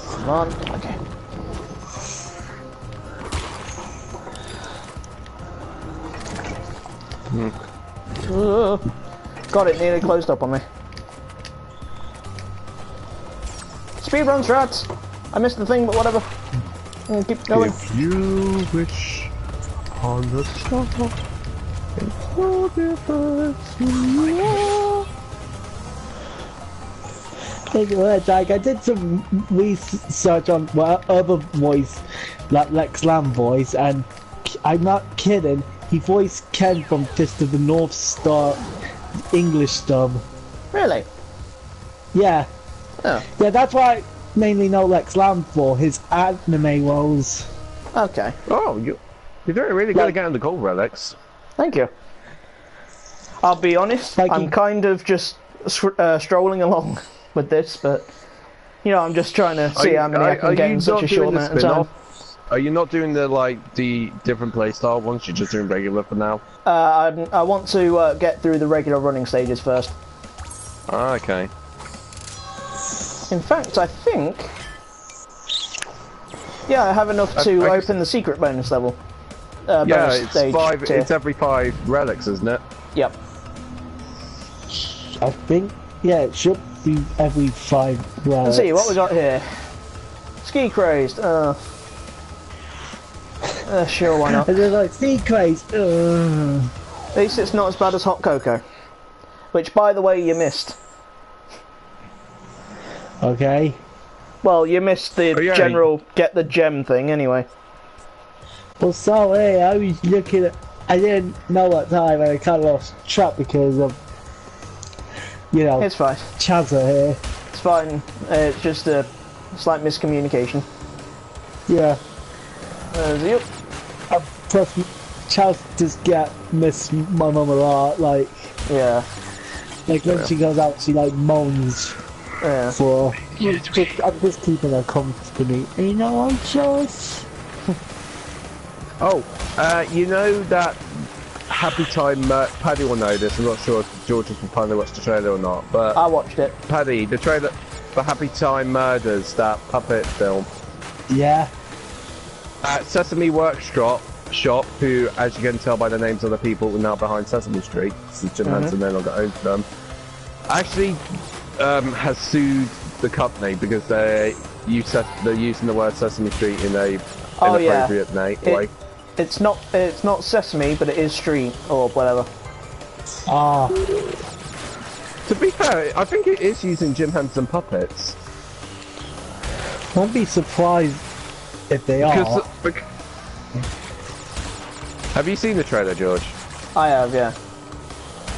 Come on, okay. Got it, nearly closed up on me. Speedrun strats! I missed the thing, but whatever. Keep going. If you wish on the star, it's no difference who you are. Like, I did some research on other voice, like Lex Lamb voice, and I'm not kidding, he voiced Ken from Fist of the North Star English dub. Really? Yeah. Oh. Yeah, that's why I mainly know Lex Lamb for his anime roles. Okay. Oh, you're doing really good at getting the gold relics. Thank you. I'll be honest, Thank I'm you. kind of just strolling along with this, but you know, I'm just trying to see how many I can get in such a short amount of time. Are you not doing the different playstyle ones? You're just doing regular for now? I want to get through the regular running stages first. Ah, okay. In fact, I think, yeah, I have enough to open the secret bonus level. Yeah, bonus it's stage 5. tier. It's every 5 relics, isn't it? Yep. I think, yeah, it should be every 5 rounds. Let's see what we got here. Ski crazed. Sure, why not? And they're like, sea craze. At least it's not as bad as hot cocoa, which, by the way, you missed. Okay. Well, you missed the Oh, yeah. general get the gem thing, anyway. Well, so, hey, I was looking at, I didn't know what time, and I kind of lost track because of, you know, It's fine. Chazza here. It's fine. It's just a slight miscommunication. Yeah. Yep. Plus, Chaz just get miss my mum a lot. Like Yeah. when she goes out, she like moans Yeah. for. I'm just keeping her company. You know, I'm just. Oh, you know that Happy Time, Paddy will know this, I'm not sure if George has finally watched the trailer or not, but I watched it. Paddy, the trailer for Happy Time Murders, that puppet film, Yeah. Sesame Workshop, who, as you can tell by the names of the people now behind Sesame Street, since Jim Henson no longer owns them, actually has sued the company because they're using the word Sesame Street in a inappropriate way. It's not Sesame, but it is Street or whatever. Ah. To be fair, I think it is using Jim Henson puppets. Won't be surprised if they are. Have you seen the trailer, George? I have, yeah.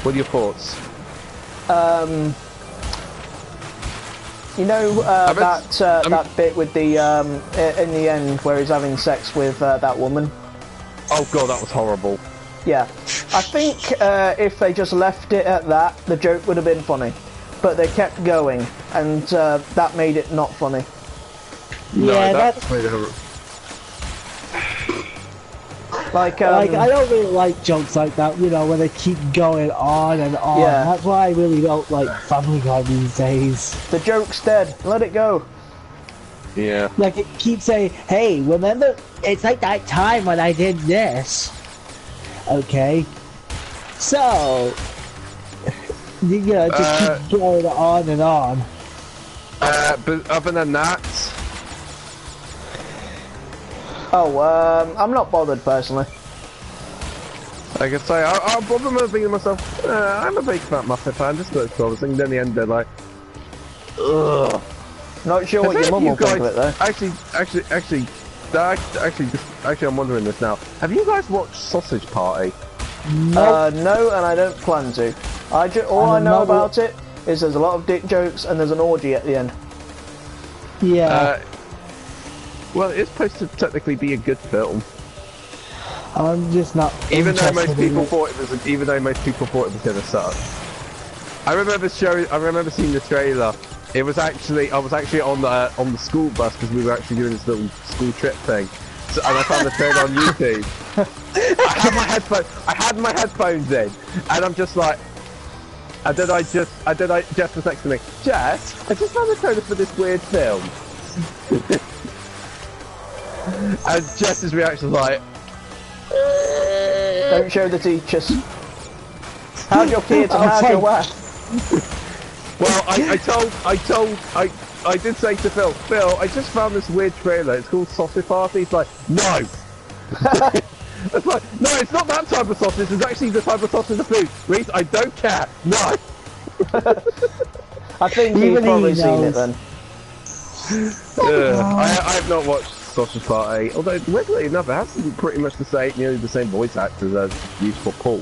What are your thoughts? You know that bit with the in the end where he's having sex with that woman. Oh god, that was horrible. Yeah, I think if they just left it at that, the joke would have been funny. But they kept going, and that made it not funny. Yeah, no, that's. Like I don't really like jokes like that, you know, where they keep going on and on. Yeah. That's why I really don't like Family Guy these days. the joke's dead. Let it go. Yeah. Like, it keeps saying, hey, remember, it's like that time when I did this. Okay. So, you know, just keep going on and on. But other than that, I'm not bothered personally. like I say, I remember thinking to myself, I'm a big fat Muppet fan, just got promising. Then in the end, they're like, ugh. Not sure what your mum will think of it though. Actually, I'm wondering this now. Have you guys watched Sausage Party? No, and I don't plan to. All I know about it is there's a lot of dick jokes and there's an orgy at the end. Yeah. Well, it's supposed to technically be a good film. I'm just not. Even though most interested in people it. thought it was gonna suck. I remember seeing the trailer. I was actually on the school bus because we were actually doing this little school trip thing. So, and I found the trailer on YouTube. I had my headphones in, and I'm just like, Jess was next to me. Jess, I just found the trailer for this weird film. And Jess's reaction was like, Don't show the teachers. How's your kids and how's your wife? well, I did say to Phil, I just found this weird trailer. It's called Sausage Party. He's like, no. It's like, no, it's not that type of sausage. It's actually the type of sausage of food. Reese, I don't care. No. I think you've probably seen it then. I have not watched Sausage Party, although weirdly enough, it has pretty much nearly the same voice actors as used for Paul.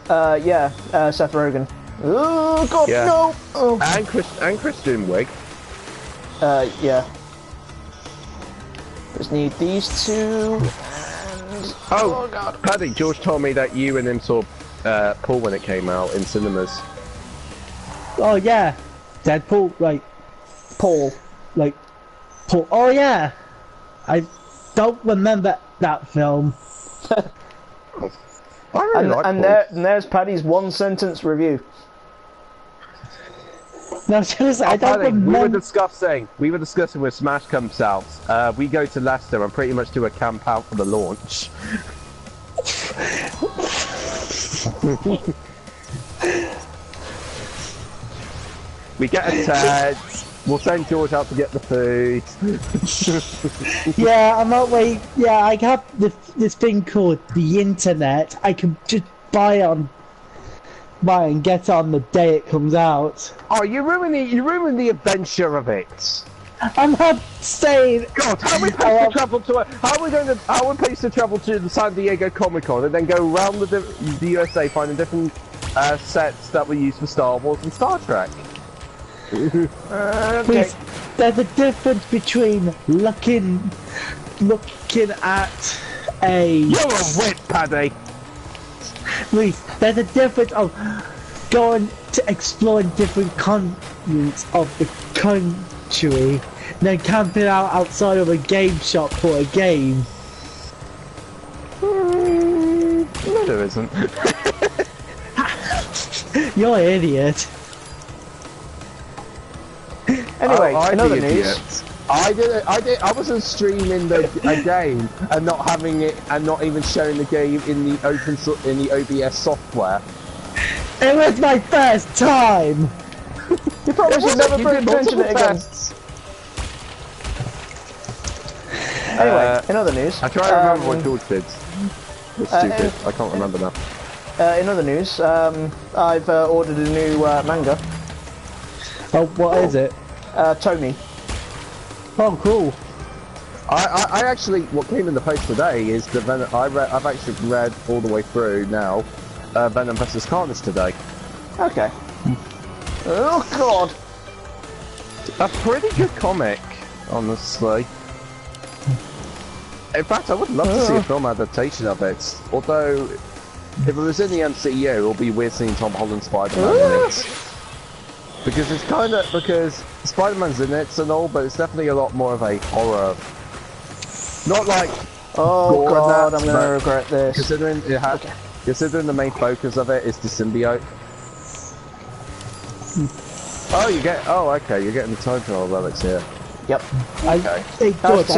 Yeah, Seth Rogen. Oh God, Yeah. no! Oh. And Kristen Wiig. Yeah. Just need these two. And... Oh God. Paddy, George told me that you and him saw Paul when it came out in cinemas. Oh yeah, Deadpool, like Paul. Oh yeah, I don't remember that film. I really like and Paul. there's Paddy's one sentence review. No, seriously, I don't Paddy, remember. we were discussing when Smash comes out. We go to Leicester and pretty much do a camp out for the launch. We get a tent. We'll send George out to get the food. Yeah, I'm not wait. Yeah, I have this thing called the internet. I can just buy and get on the day it comes out. Oh, you ruin the adventure of it. I'm not saying. God, how are we supposed to travel to? How are we supposed to travel to the San Diego Comic Con and then go around the USA finding different sets that were used for Star Wars and Star Trek? Okay. There's a difference between looking at a. You're a wit, Paddy. Reese, there's a difference of going to exploring different continents of the country, then camping out outside of a game shop for a game. No, there isn't. You're an idiot. Anyway, I'm another the news. idiot. I wasn't streaming a game and not having it and not even showing the game in the OBS software. It was my first time. You probably should never mention it again. Anyway, in other news. I try to remember what George did. It's stupid. I can't remember now. In other news, I've ordered a new manga. Oh, what is it? Tommy. Oh, cool. I actually, what came in the post today is that I've actually read all the way through now Venom vs. Carnage today. Okay. Oh God. A pretty good comic, honestly. In fact, I would love to see a film adaptation of it. Although, if it was in the MCU, it would be weird seeing Tom Holland Spider-Man in it. Because Spider-Man's in it and all, but it's definitely a lot more of a horror. Not like Oh gore God, and that, I'm gonna but regret this. Considering the main focus of it is the symbiote. Oh, you're getting the time travel relics here. Yep. Hey, George,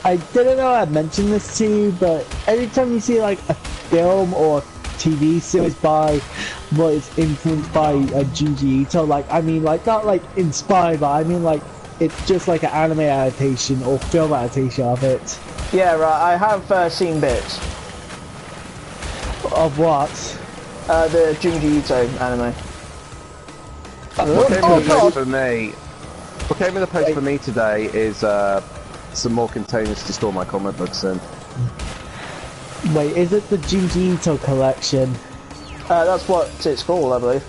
I didn't know I mentioned this to you, but anytime you see like a film or TV series by what is influenced by Junji Ito, not like inspired by, I mean like it's just like an anime adaptation or film adaptation of it. Yeah, right. I have seen bits. Of what? The Junji Ito anime. What came in the post for me What came in the post for me today is some more containers to store my comic books in. Wait, is it the Junjito collection? That's what it's called, I believe.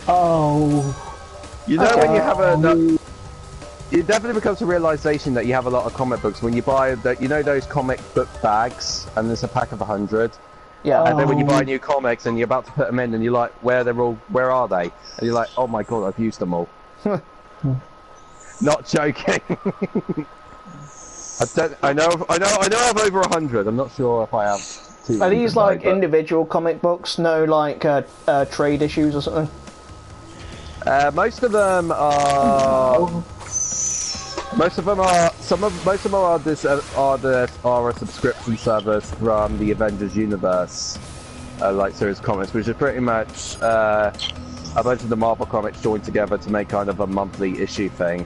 Oh. You know when you have it definitely becomes a realization that you have a lot of comic books when you buy that. You know those comic book bags, and there's a pack of 100. Yeah. And then when you buy new comics and you're about to put them in, and you're like, where are they? And you're like, oh my god, I've used them all. Not joking. I know I have over 100. I'm not sure if I have. Are these like individual comic books? No, like trade issues or something? Most of them are. Most of them are. Most of them are a subscription service from the Avengers universe, like series comics, which is pretty much a bunch of the Marvel comics joined together to make kind of a monthly issue thing.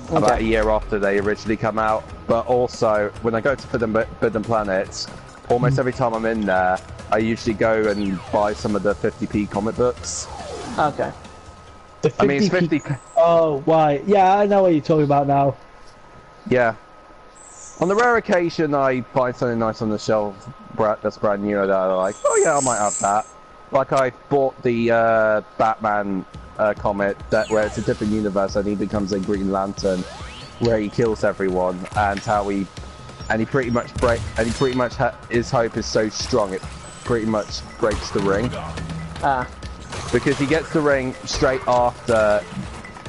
Okay. About a year after they originally come out, but also when I go to Forbidden Planet, almost every time I'm in there, I usually go and buy some of the 50p comic books. Okay. I mean, it's 50. Oh, why? Yeah, I know what you're talking about now. Yeah. On the rare occasion I find something nice on the shelf that's brand new that I like, oh yeah, I might have that. Like I bought the Batman comic where it's a different universe and he becomes a Green Lantern, where he kills everyone, and he pretty much his hope is so strong it pretty much breaks the ring. Because he gets the ring straight after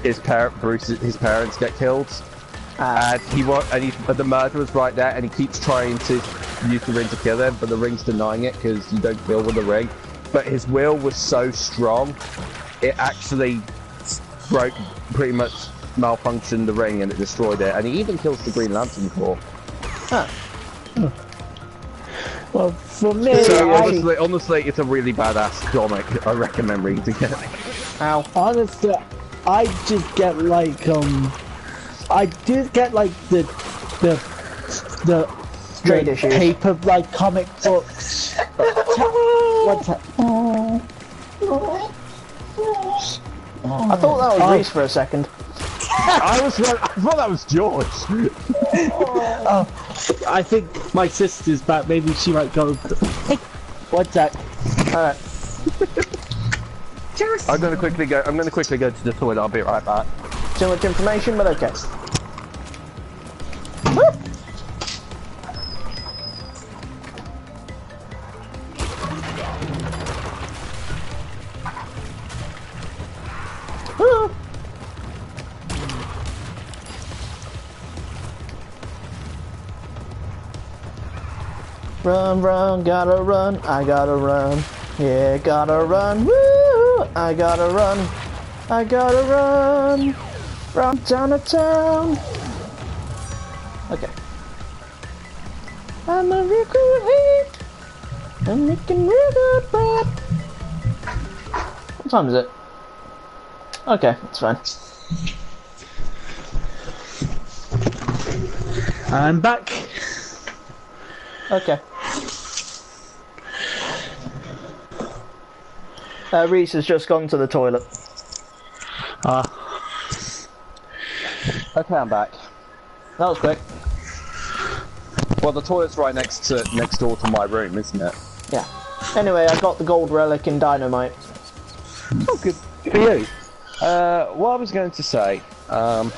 his parents get killed, and the murderer's right there, and he keeps trying to use the ring to kill him, but the ring's denying it because you don't kill with the ring. But his will was so strong, it actually pretty much malfunctioned the ring and it destroyed it, and he even kills the Green Lantern Corps. Well, for me, so honestly, it's a really badass comic. I recommend reading it. Ow. Honestly, I just get like I do get like the trade issues, paper like comic books. What's that? I thought that was Reese for a second. I thought that was George. I think my sister's back. Maybe she might go. Hey, what's that? Alright. I'm gonna quickly go to the toilet. I'll be right back. Too much information, but okay. Run, run, gotta run, I gotta run. Yeah, gotta run, woo! I gotta run from town to town. Okay. I'm a real good hit, I'm making real good bread. What time is it? Okay, that's fine. I'm back. Okay. Reese has just gone to the toilet. Okay, I'm back. That was quick. Well, the toilet's right next door to my room, isn't it? Yeah. Anyway, I got the gold relic in dynamite. Oh, good for you. What I was going to say. Oh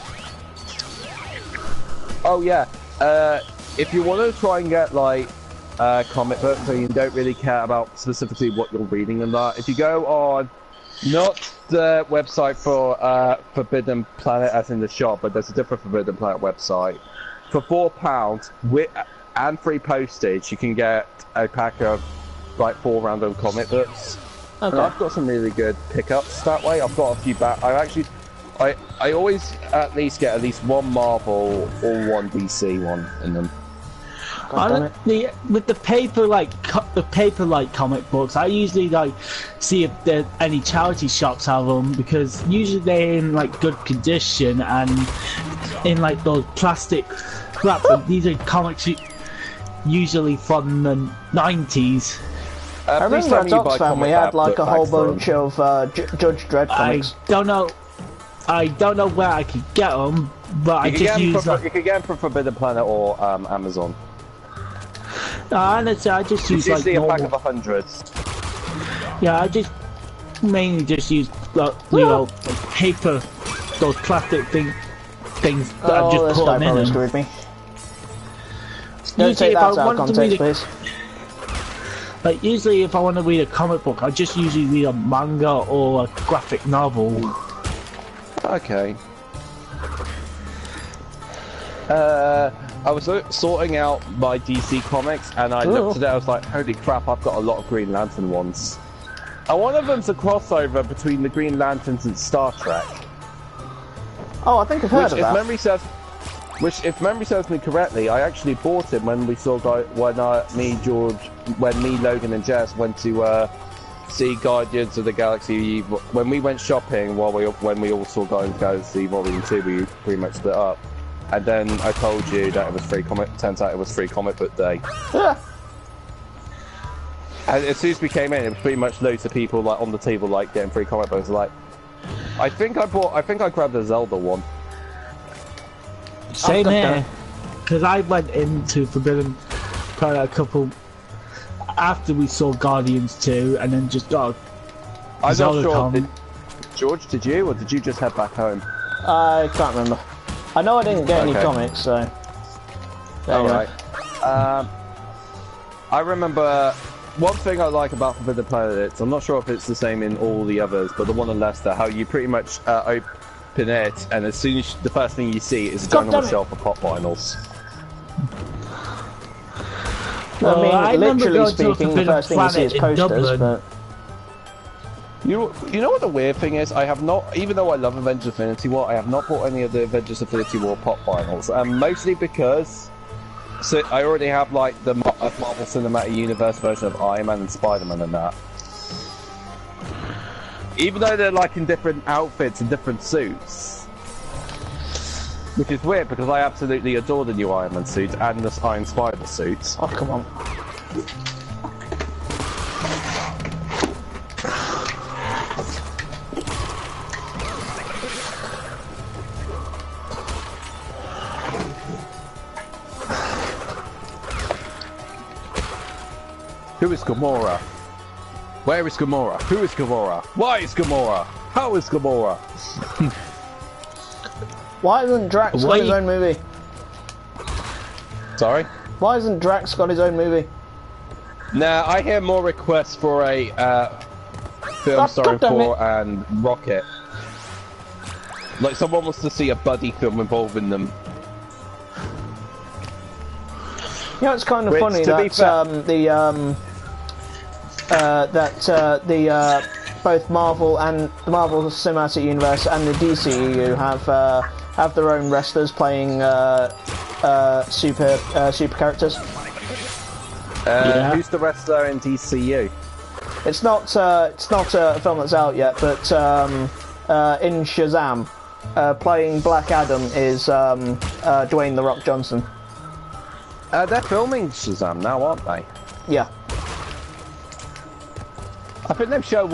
yeah. If you want to try and get like comic books, so you don't really care about specifically what you're reading and that, if you go on not the website for Forbidden Planet as in the shop, but there's a different Forbidden Planet website, for £4 and free postage, you can get a pack of like 4 random comic books. Okay. And I've got some really good pickups that way. I've got a few I always at least get at least one Marvel or one DC one in them. With the paper like comic books, I usually like see if there any charity shops have them, because usually they're in like good condition and in like those plastic wrap. These are comics usually from the 90s. I remember at Oxfam we had like a whole bunch of Judge Dredd comics. I don't know. I don't know where I could get them, but I just use you could get them from Forbidden Planet or Amazon. Honestly, I just use It's usually like a pack normal. of 100. Yeah, I just mainly just use like, you know, paper, those plastic things that I Oh, just this put guy them probably in. screwed me. Don't Usually, take if that I out of wanted to context, read please. like usually if I want to read a comic book, I just usually read a manga or a graphic novel. Okay. I was sorting out my DC comics, and I looked at it. I was like, "Holy crap! I've got a lot of Green Lantern ones." And one of them's a crossover between the Green Lanterns and Star Trek. Oh, I think I've heard of that. If memory serves me correctly, I actually bought it when we saw when me, Logan, and Jess went to see Guardians of the Galaxy. When we went shopping, when we all saw Guardians of the Galaxy Volume 2, we pretty much split up. And then I told you that it was free comic. Turns out it was free comic book day. And as soon as we came in, it was pretty much loads of people like on the table, like getting free comic books. Like, I think I grabbed the Zelda one. Same here, because I went into Forbidden Planet a couple after we saw Guardians 2, and then just got. I'm not sure. George, did you, or did you just head back home? I can't remember. I know I didn't get any comics, so. Alright. I remember one thing I like about Forbidden Planet. I'm not sure if it's the same in all the others, but the one in Leicester, how you pretty much open it, and as soon as the first thing you see is a giant shelf of pop vinyls. Well, I mean, literally speaking, the first thing you see is posters, but... You know what the weird thing is? I have not, even though I love Avengers Infinity War, I have not bought any of the Avengers Infinity War pop vinyls, mostly because I already have like the Marvel Cinematic Universe version of Iron Man and Spider-Man and that. Even though they're like in different outfits and different suits. Which is weird because I absolutely adore the new Iron Man suit and the Iron Spider suit. Oh, come on. Who is Gamora? Where is Gamora? Who is Gamora? Why is Gamora? How is Gamora? Why hasn't Drax got his own movie? Sorry? Why hasn't Drax got his own movie? Nah, I hear more requests for a film starring Thor and Rocket. Like someone wants to see a buddy film involving them. You know, it's kind of funny that both Marvel and the Marvel Cinematic Universe and the DCEU have their own wrestlers playing super characters. Who's the wrestler in DCU? It's not a film that's out yet, but in Shazam, playing Black Adam is Dwayne "The Rock" Johnson. They're filming Shazam now, aren't they? Yeah. I think they've shown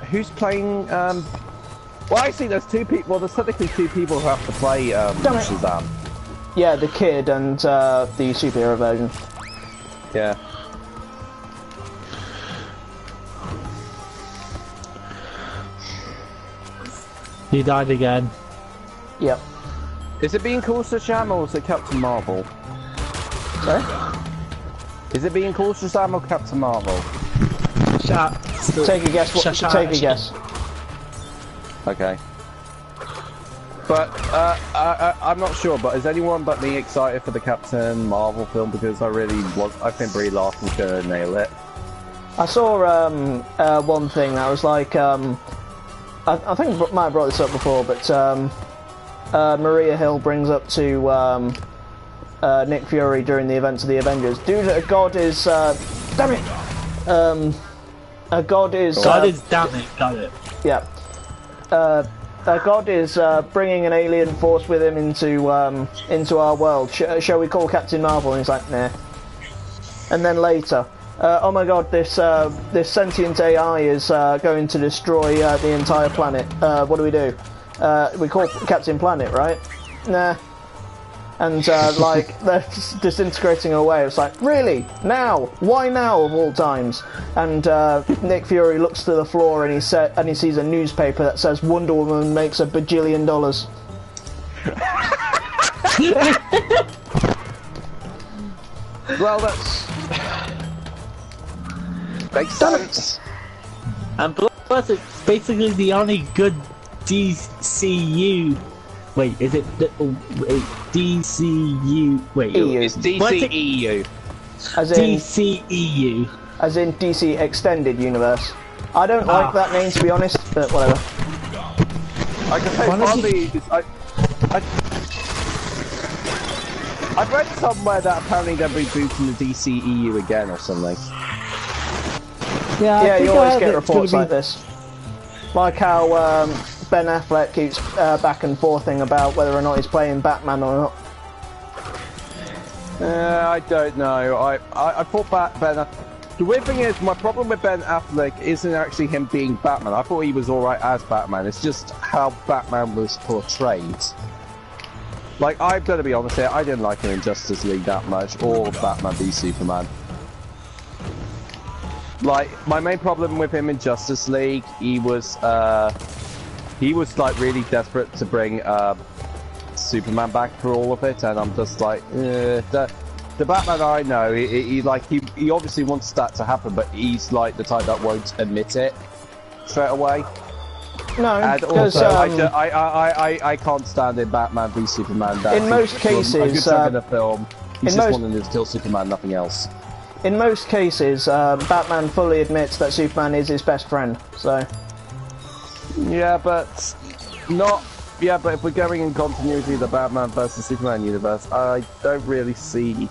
who's playing. Well, actually, there's two people. Well, there's technically two people who have to play Shazam. Yeah, the kid and the superhero version. Yeah. He died again. Yep. Is it being called Shazam or is it Captain Marvel? Sorry? Is it being called Shazam or Captain Marvel? Take a guess. Take a guess. Okay. But I'm not sure. But is anyone but me excited for the Captain Marvel film? Because I think Brie Larson's gonna nail it. I saw one thing that was like I think I might have brought this up before, but Maria Hill brings up to Nick Fury during the events of the Avengers. Dude, a god is damn it. A god is damn it. Got it. Yeah. A god is bringing an alien force with him into our world. Shall we call Captain Marvel? And he's like, nah. And then later, oh my god, this sentient AI is going to destroy the entire planet. What do we do? we call Captain Planet, right? Nah. And like they're just disintegrating away. It's like, really? Now? Why now of all times? And Nick Fury looks to the floor and he sees a newspaper that says Wonder Woman makes $1 bajillion. Well, that's makes sense. And plus, it's basically the only good DCU. Wait, is it DCU? Wait, EU. It's DCEU. As in DCEU. As in DC Extended Universe. I don't like that name, to be honest, but whatever. I can say partly. I've read somewhere that apparently they're rebooting the DCEU again or something. Yeah, you always get reports like this. Like how Ben Affleck keeps back and forthing about whether or not he's playing Batman or not. I don't know. I thought Ben. The weird thing is, my problem with Ben Affleck isn't actually him being Batman. I thought he was alright as Batman. It's just how Batman was portrayed. Like, I've got to be honest here, I didn't like him in Justice League that much, or Batman v Superman. Like, my main problem with him in Justice League, he was like really desperate to bring Superman back for all of it, and I'm just like, the Batman I know, he obviously wants that to happen, but he's like the type that won't admit it straight away. No, and because also, I can't stand in Batman v Superman. In most cases, a good chunk in the film, he's just wanting to kill Superman, nothing else. In most cases, Batman fully admits that Superman is his best friend. So. Yeah, but not. Yeah, but if we're going in continuity of the Batman versus Superman universe, I don't really see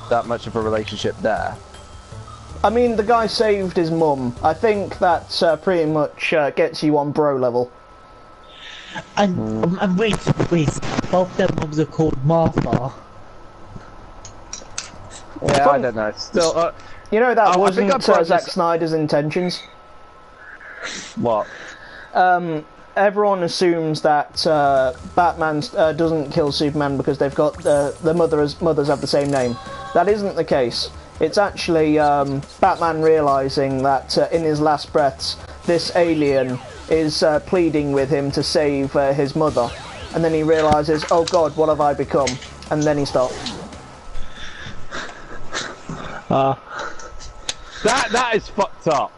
that much of a relationship there. I mean, the guy saved his mum. I think that pretty much gets you on bro level. And wait, both their mums are called Martha. Yeah, I don't know. Still, you know that wasn't Zack this... Snyder's intentions. What? Everyone assumes that Batman doesn't kill Superman because they've got the mothers have the same name. That isn't the case. It's actually Batman realizing that in his last breaths, this alien is pleading with him to save his mother, and then he realizes, oh God, what have I become? And then he stops. That is fucked up.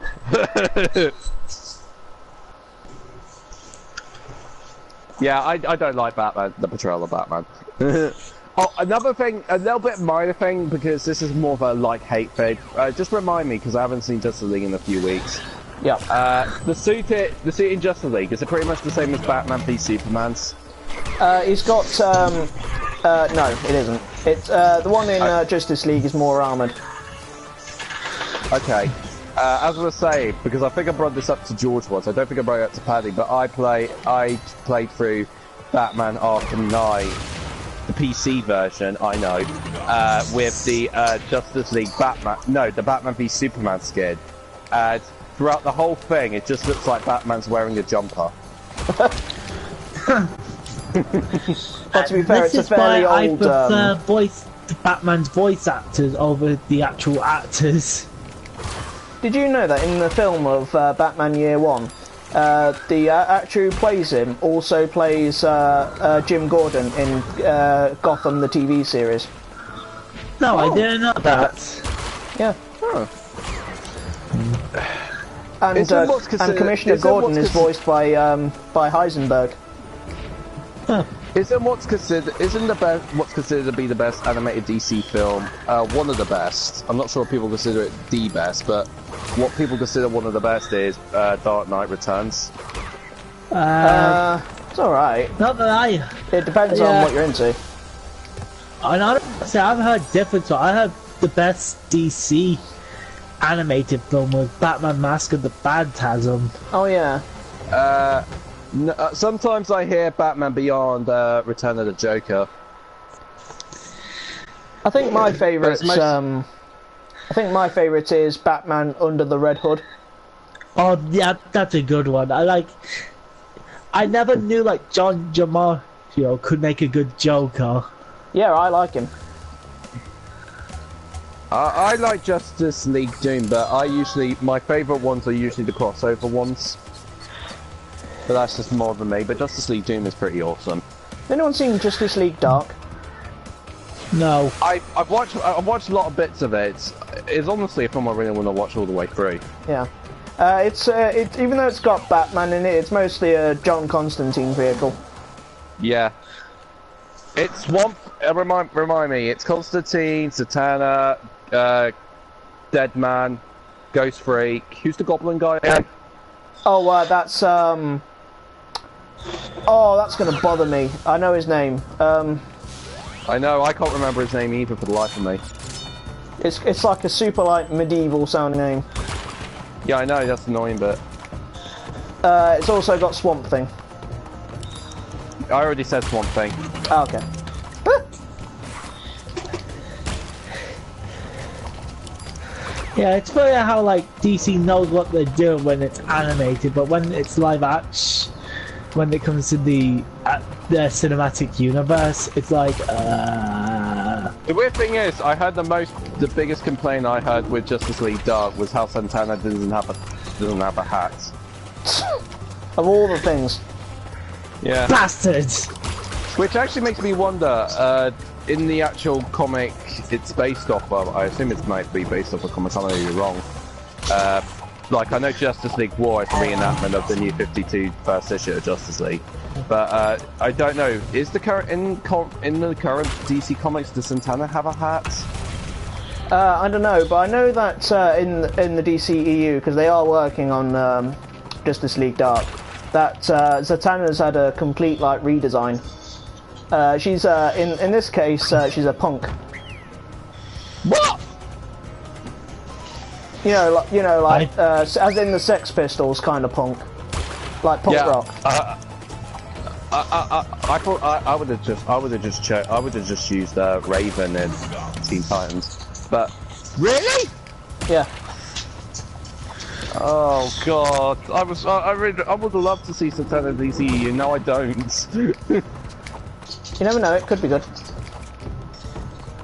Yeah, I don't like Batman, the portrayal of Batman. Oh, another thing, a little bit minor thing, because this is more of a like-hate thing. Just remind me, because I haven't seen Justice League in a few weeks. Yeah. The suit in Justice League, is it pretty much the same as Batman v Superman's? He's got no, it isn't. It's the one in Justice League is more armoured. Okay. As I was saying, because I think I brought this up to George once, I don't think I brought it up to Paddy, but I played through Batman Arkham Knight, the PC version, I know, with the Justice League the Batman v Superman skin. And throughout the whole thing, it just looks like Batman's wearing a jumper. But to be fair, it's a fairly old... I prefer Batman's voice actors over the actual actors. Did you know that in the film of Batman Year One, the actor who plays him also plays Jim Gordon in Gotham, the TV series? No, I didn't know that. Yeah. Oh. And Commissioner Gordon is voiced by Heisenberg. Huh. Isn't what's considered to be the best animated DC film one of the best? I'm not sure if people consider it the best, but what people consider one of the best is Dark Knight Returns. It's alright. Not that It depends on what you're into. And honestly, I've heard different. So I heard the best DC animated film was Batman: Mask of the Phantasm. Oh yeah. Sometimes I hear Batman Beyond Return of the Joker. I think my favourite is Batman Under the Red Hood. Oh yeah, that's a good one. I I never knew like John DiMaggio could make a good Joker. Yeah, I like him. I like Justice League Doom, but my favourite ones are usually the crossover ones. But that's just more than me. But Justice League Doom is pretty awesome. Anyone seen Justice League Dark? No. I've watched a lot of bits of it. It's honestly a film I really want to watch all the way through. Yeah. It's even though it's got Batman in it, it's mostly a John Constantine vehicle. Yeah. It's Swamp. Remind me. It's Constantine, Satana, Deadman, Ghost Freak. Who's the Goblin guy? Oh, that's oh, that's gonna bother me. I know his name. I know. I can't remember his name either for the life of me. It's like a super like medieval sounding name. Yeah, I know. That's annoying, but it's also got Swamp Thing. I already said Swamp Thing. Oh, okay. Yeah, it's funny how like DC knows what they're doing when it's animated, but when it's live action, when it comes to the cinematic universe, it's like. The weird thing is, I heard the biggest complaint I heard with Justice League Dark was how Santana doesn't have a hat. Of all the things. Yeah. Bastards! Which actually makes me wonder, in the actual comic it's based off of, I assume it might be based off a comic, I may be wrong. Like, I know Justice League War is a reenactment of the New 52 first issue of Justice League, but I don't know, is the current in the current DC comics, does Santana have a hat? I don't know, but I know that in the DC EU, because they are working on Justice League Dark, that Zatanna's had a complete like redesign. She's in this case she's a punk. What? You know, like as in the Sex Pistols kind of punk, like punk rock. I thought I would have just used Raven in Teen Titans, but really? Yeah. Oh god, I would love to see Santana in DCU. No, I don't. You never know, it could be good.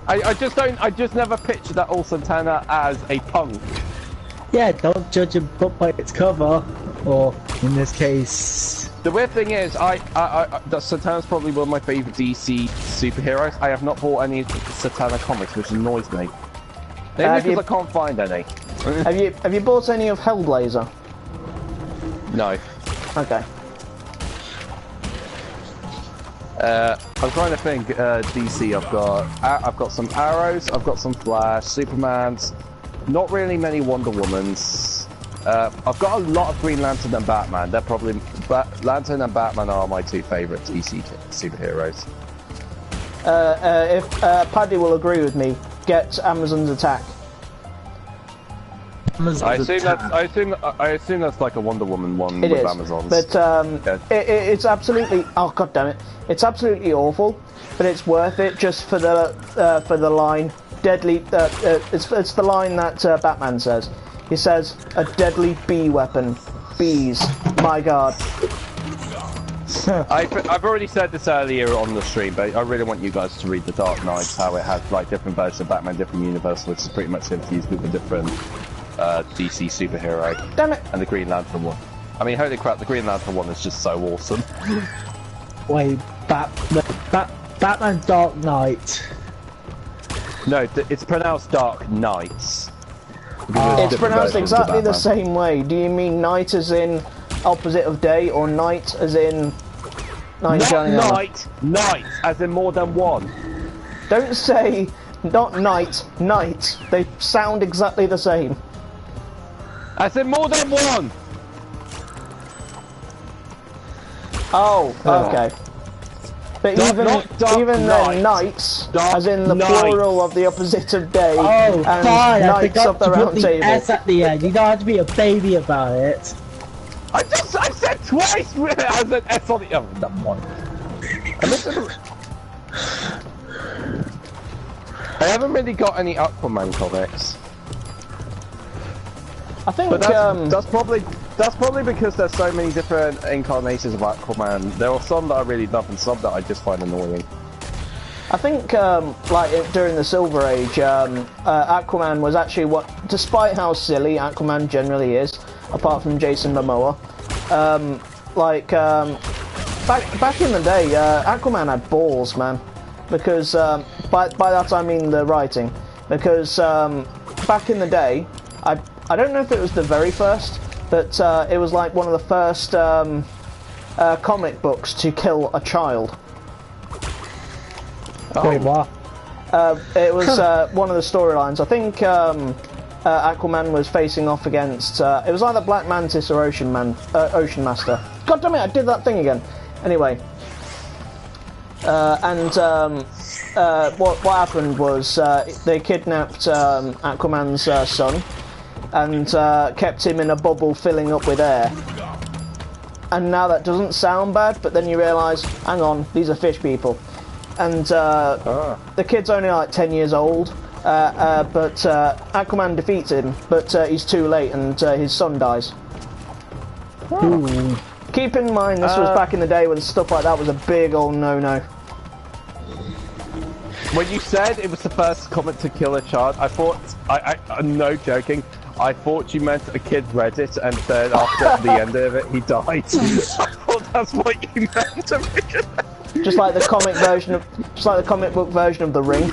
I just never pictured that old Santana as a punk. Yeah, don't judge a book by its cover, or in this case. The weird thing is, that Santana's probably one of my favourite DC superheroes. I have not bought any Satana comics, which annoys me. Maybe because I can't find any. Have you bought any of Hellblazer? No. Okay. I'm trying to think. DC. I've got some Arrows. I've got some Flash, Supermans. Not really many Wonder Womans. I've got a lot of Green Lantern and Batman. They're probably Lantern and Batman are my two favourite DC superheroes. If Paddy will agree with me, get Amazon's Attack. I assume that's like a Wonder Woman one It with is, Amazon's. but it's absolutely, oh god damn it, it's absolutely awful, but it's worth it just for the line deadly. It's the line that Batman says. He says a deadly bee weapon, bees. My god. I've already said this earlier on the stream, but I really want you guys to read The Dark Knight, how it has like different versions of Batman, different universe, which is pretty much infused with a different DC superhero. Damn it! And the Green Lantern one. I mean, holy crap, the Green Lantern one is just so awesome. Wait, Batman Dark Knight. No, it's pronounced Dark Knights. It's pronounced exactly the same way. Do you mean night as in opposite of day, or night as in night shining armor? Night, as in more than one. Don't say not night, night. They sound exactly the same. As in more than one. Oh, okay. But even then, nights, as in the plural of the opposite of day, Oh, and fine, I knights forgot of the to round put the table. S at the end. You don't have to be a baby about it. I said twice as an S on the other one. I haven't really got any Aquaman comics. I think But that's probably That's probably because there's so many different incarnations of Aquaman. There are some that I really love and some that I just find annoying. I think, during the Silver Age, Aquaman was actually despite how silly Aquaman generally is, apart from Jason Momoa, back in the day, Aquaman had balls, man. Because, by that I mean the writing. Because, back in the day, I don't know if it was the very first, but it was like one of the first comic books to kill a child. Wait, what? It was one of the storylines. I think Aquaman was facing off against. It was either Black Mantis or Ocean Master. God damn it! I did that thing again. Anyway, what happened was they kidnapped Aquaman's son and kept him in a bubble filling up with air. And now that doesn't sound bad, but then you realise, hang on, these are fish people. And the kid's only like 10 years old, but Aquaman defeats him, but he's too late and his son dies. Keep in mind, this was back in the day when stuff like that was a big old no-no. When you said it was the first comic to kill a child, I thought, I'm no joking, I thought you meant a kid read it and then after the end of it he died. I thought that's what you meant originally. Just like the comic book version of The Ring.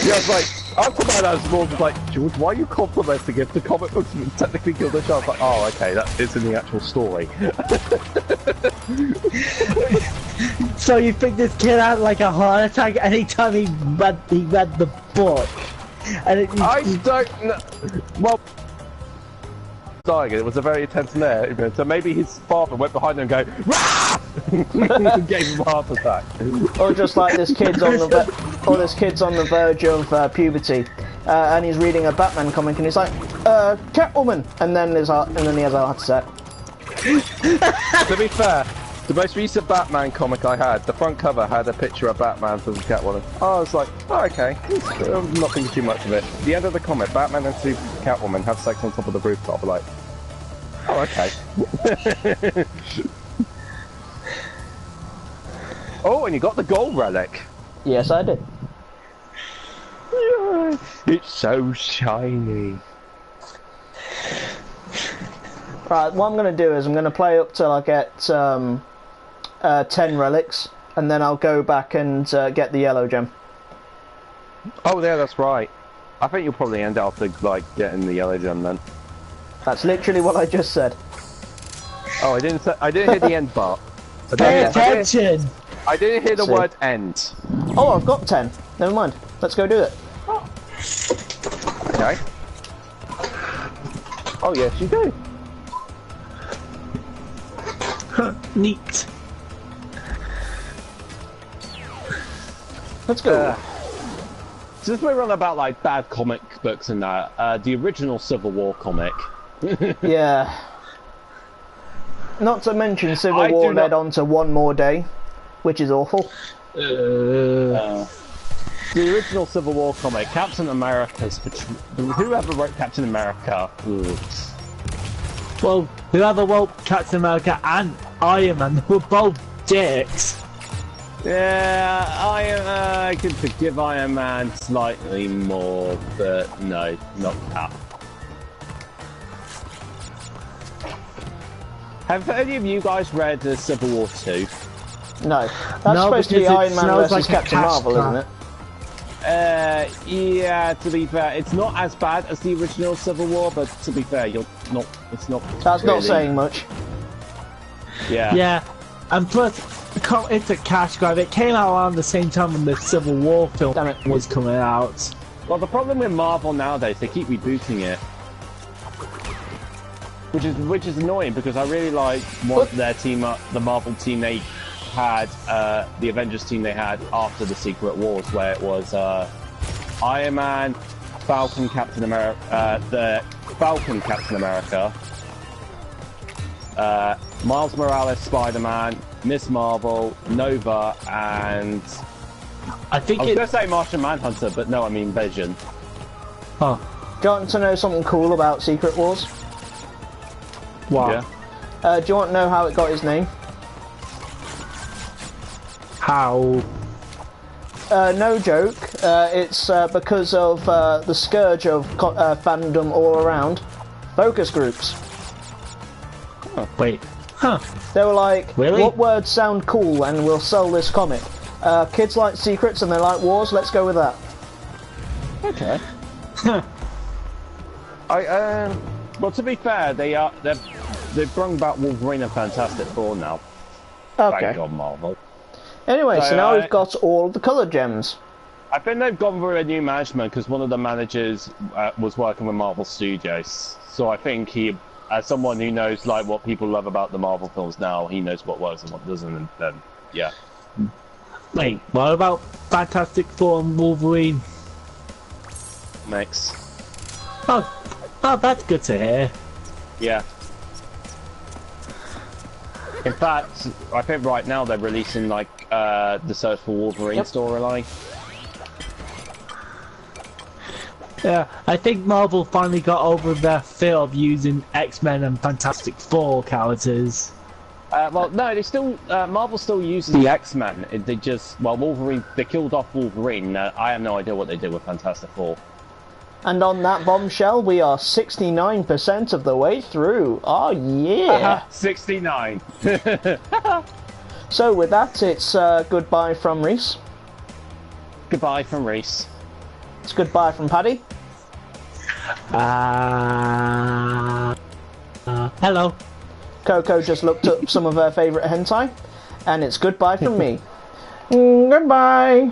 Yeah, I was like, Aquaman has more like, George, why are you complimenting if the comic books technically killed a child? I was like, oh, okay, that is in the actual story. So you think this kid had like a heart attack anytime he read the book? And I don't know. Well, dying, it was a very intense event, so maybe his father went behind him and go, Rah! and gave him a heart attack. Or just like this kid's on the verge of puberty, and he's reading a Batman comic, and he's like, Catwoman, and then he has a heart attack. To be fair, the most recent Batman comic I had, the front cover had a picture of Batman as a Catwoman. I was like, oh, okay, I'm not thinking too much of it. The end of the comic, Batman and Catwoman have sex on top of the rooftop. I'm like, oh, okay. Oh, and you got the gold relic. Yes, I did. Yeah, it's so shiny. Right, what I'm going to do is I'm going to play up till I get 10 relics, and then I'll go back and get the yellow gem. Oh, yeah, that's right. I think you'll probably end up like getting the yellow gem then. That's literally what I just said. Oh, I didn't hear the end part. Pay attention! I didn't hear the word end. Oh, I've got 10. Never mind. Let's go do it. Okay. Oh, yes, you do. Neat. Let's go. Since we're on about like bad comic books and that, the original Civil War comic. Yeah. Not to mention Civil War led on to One More Day, which is awful. The original Civil War comic, Captain America's whoever wrote Captain America. Well, whoever wrote Captain America and Iron Man were both dicks. Yeah, I could forgive Iron Man slightly more, but no, not Cap. Have any of you guys read Civil War 2? No. That's supposed to be Iron Man versus like Captain Marvel, isn't it? Yeah, to be fair, it's not as bad as the original Civil War, but to be fair, it's not That's really... not saying much. Yeah. Yeah, and plus, it's a cash grab. It came out around the same time when the Civil War film was coming out. Well, the problem with Marvel nowadays, they keep rebooting it. Which is annoying, because I really want their team up, the Marvel team they had, the Avengers team they had after the Secret Wars, where it was Iron Man, Falcon, Captain America, Miles Morales, Spider-Man, Miss Marvel, Nova, and I was going to say Martian Manhunter, but no, I mean Vision. Huh. Do you want to know something cool about Secret Wars? What? Yeah. Do you want to know how it got his name? How? No joke. It's because of the scourge of fandom all around. Focus groups. Wait. Huh. They were like, Really? what words sound cool and we'll sell this comic? Kids like secrets and they like wars, let's go with that. Okay. Huh. Well, to be fair, they've brought back Wolverine and Fantastic Four now. Okay. Thank God, Marvel. Anyway, so now I- we've got all of the coloured gems. I think they've gone through a new management because one of the managers was working with Marvel Studios. So I think he, as someone who knows like what people love about the Marvel films now, he knows what works and what doesn't. And then, yeah. Wait, what about Fantastic Four and Wolverine? Next. Oh, that's good to hear. Yeah. In fact, I think right now they're releasing like the Search for Wolverine storyline. Yeah, I think Marvel finally got over their fear of using X-Men and Fantastic Four characters. Well, no, they still Marvel still uses the X-Men. They just Wolverine. They killed off Wolverine. I have no idea what they did with Fantastic Four. And on that bombshell, we are 69% of the way through. Oh yeah! 69. So with that, it's goodbye from Reese. Goodbye from Reese. It's goodbye from Paddy. Hello. Coco just looked up some of her favourite hentai. And it's goodbye from me. Goodbye!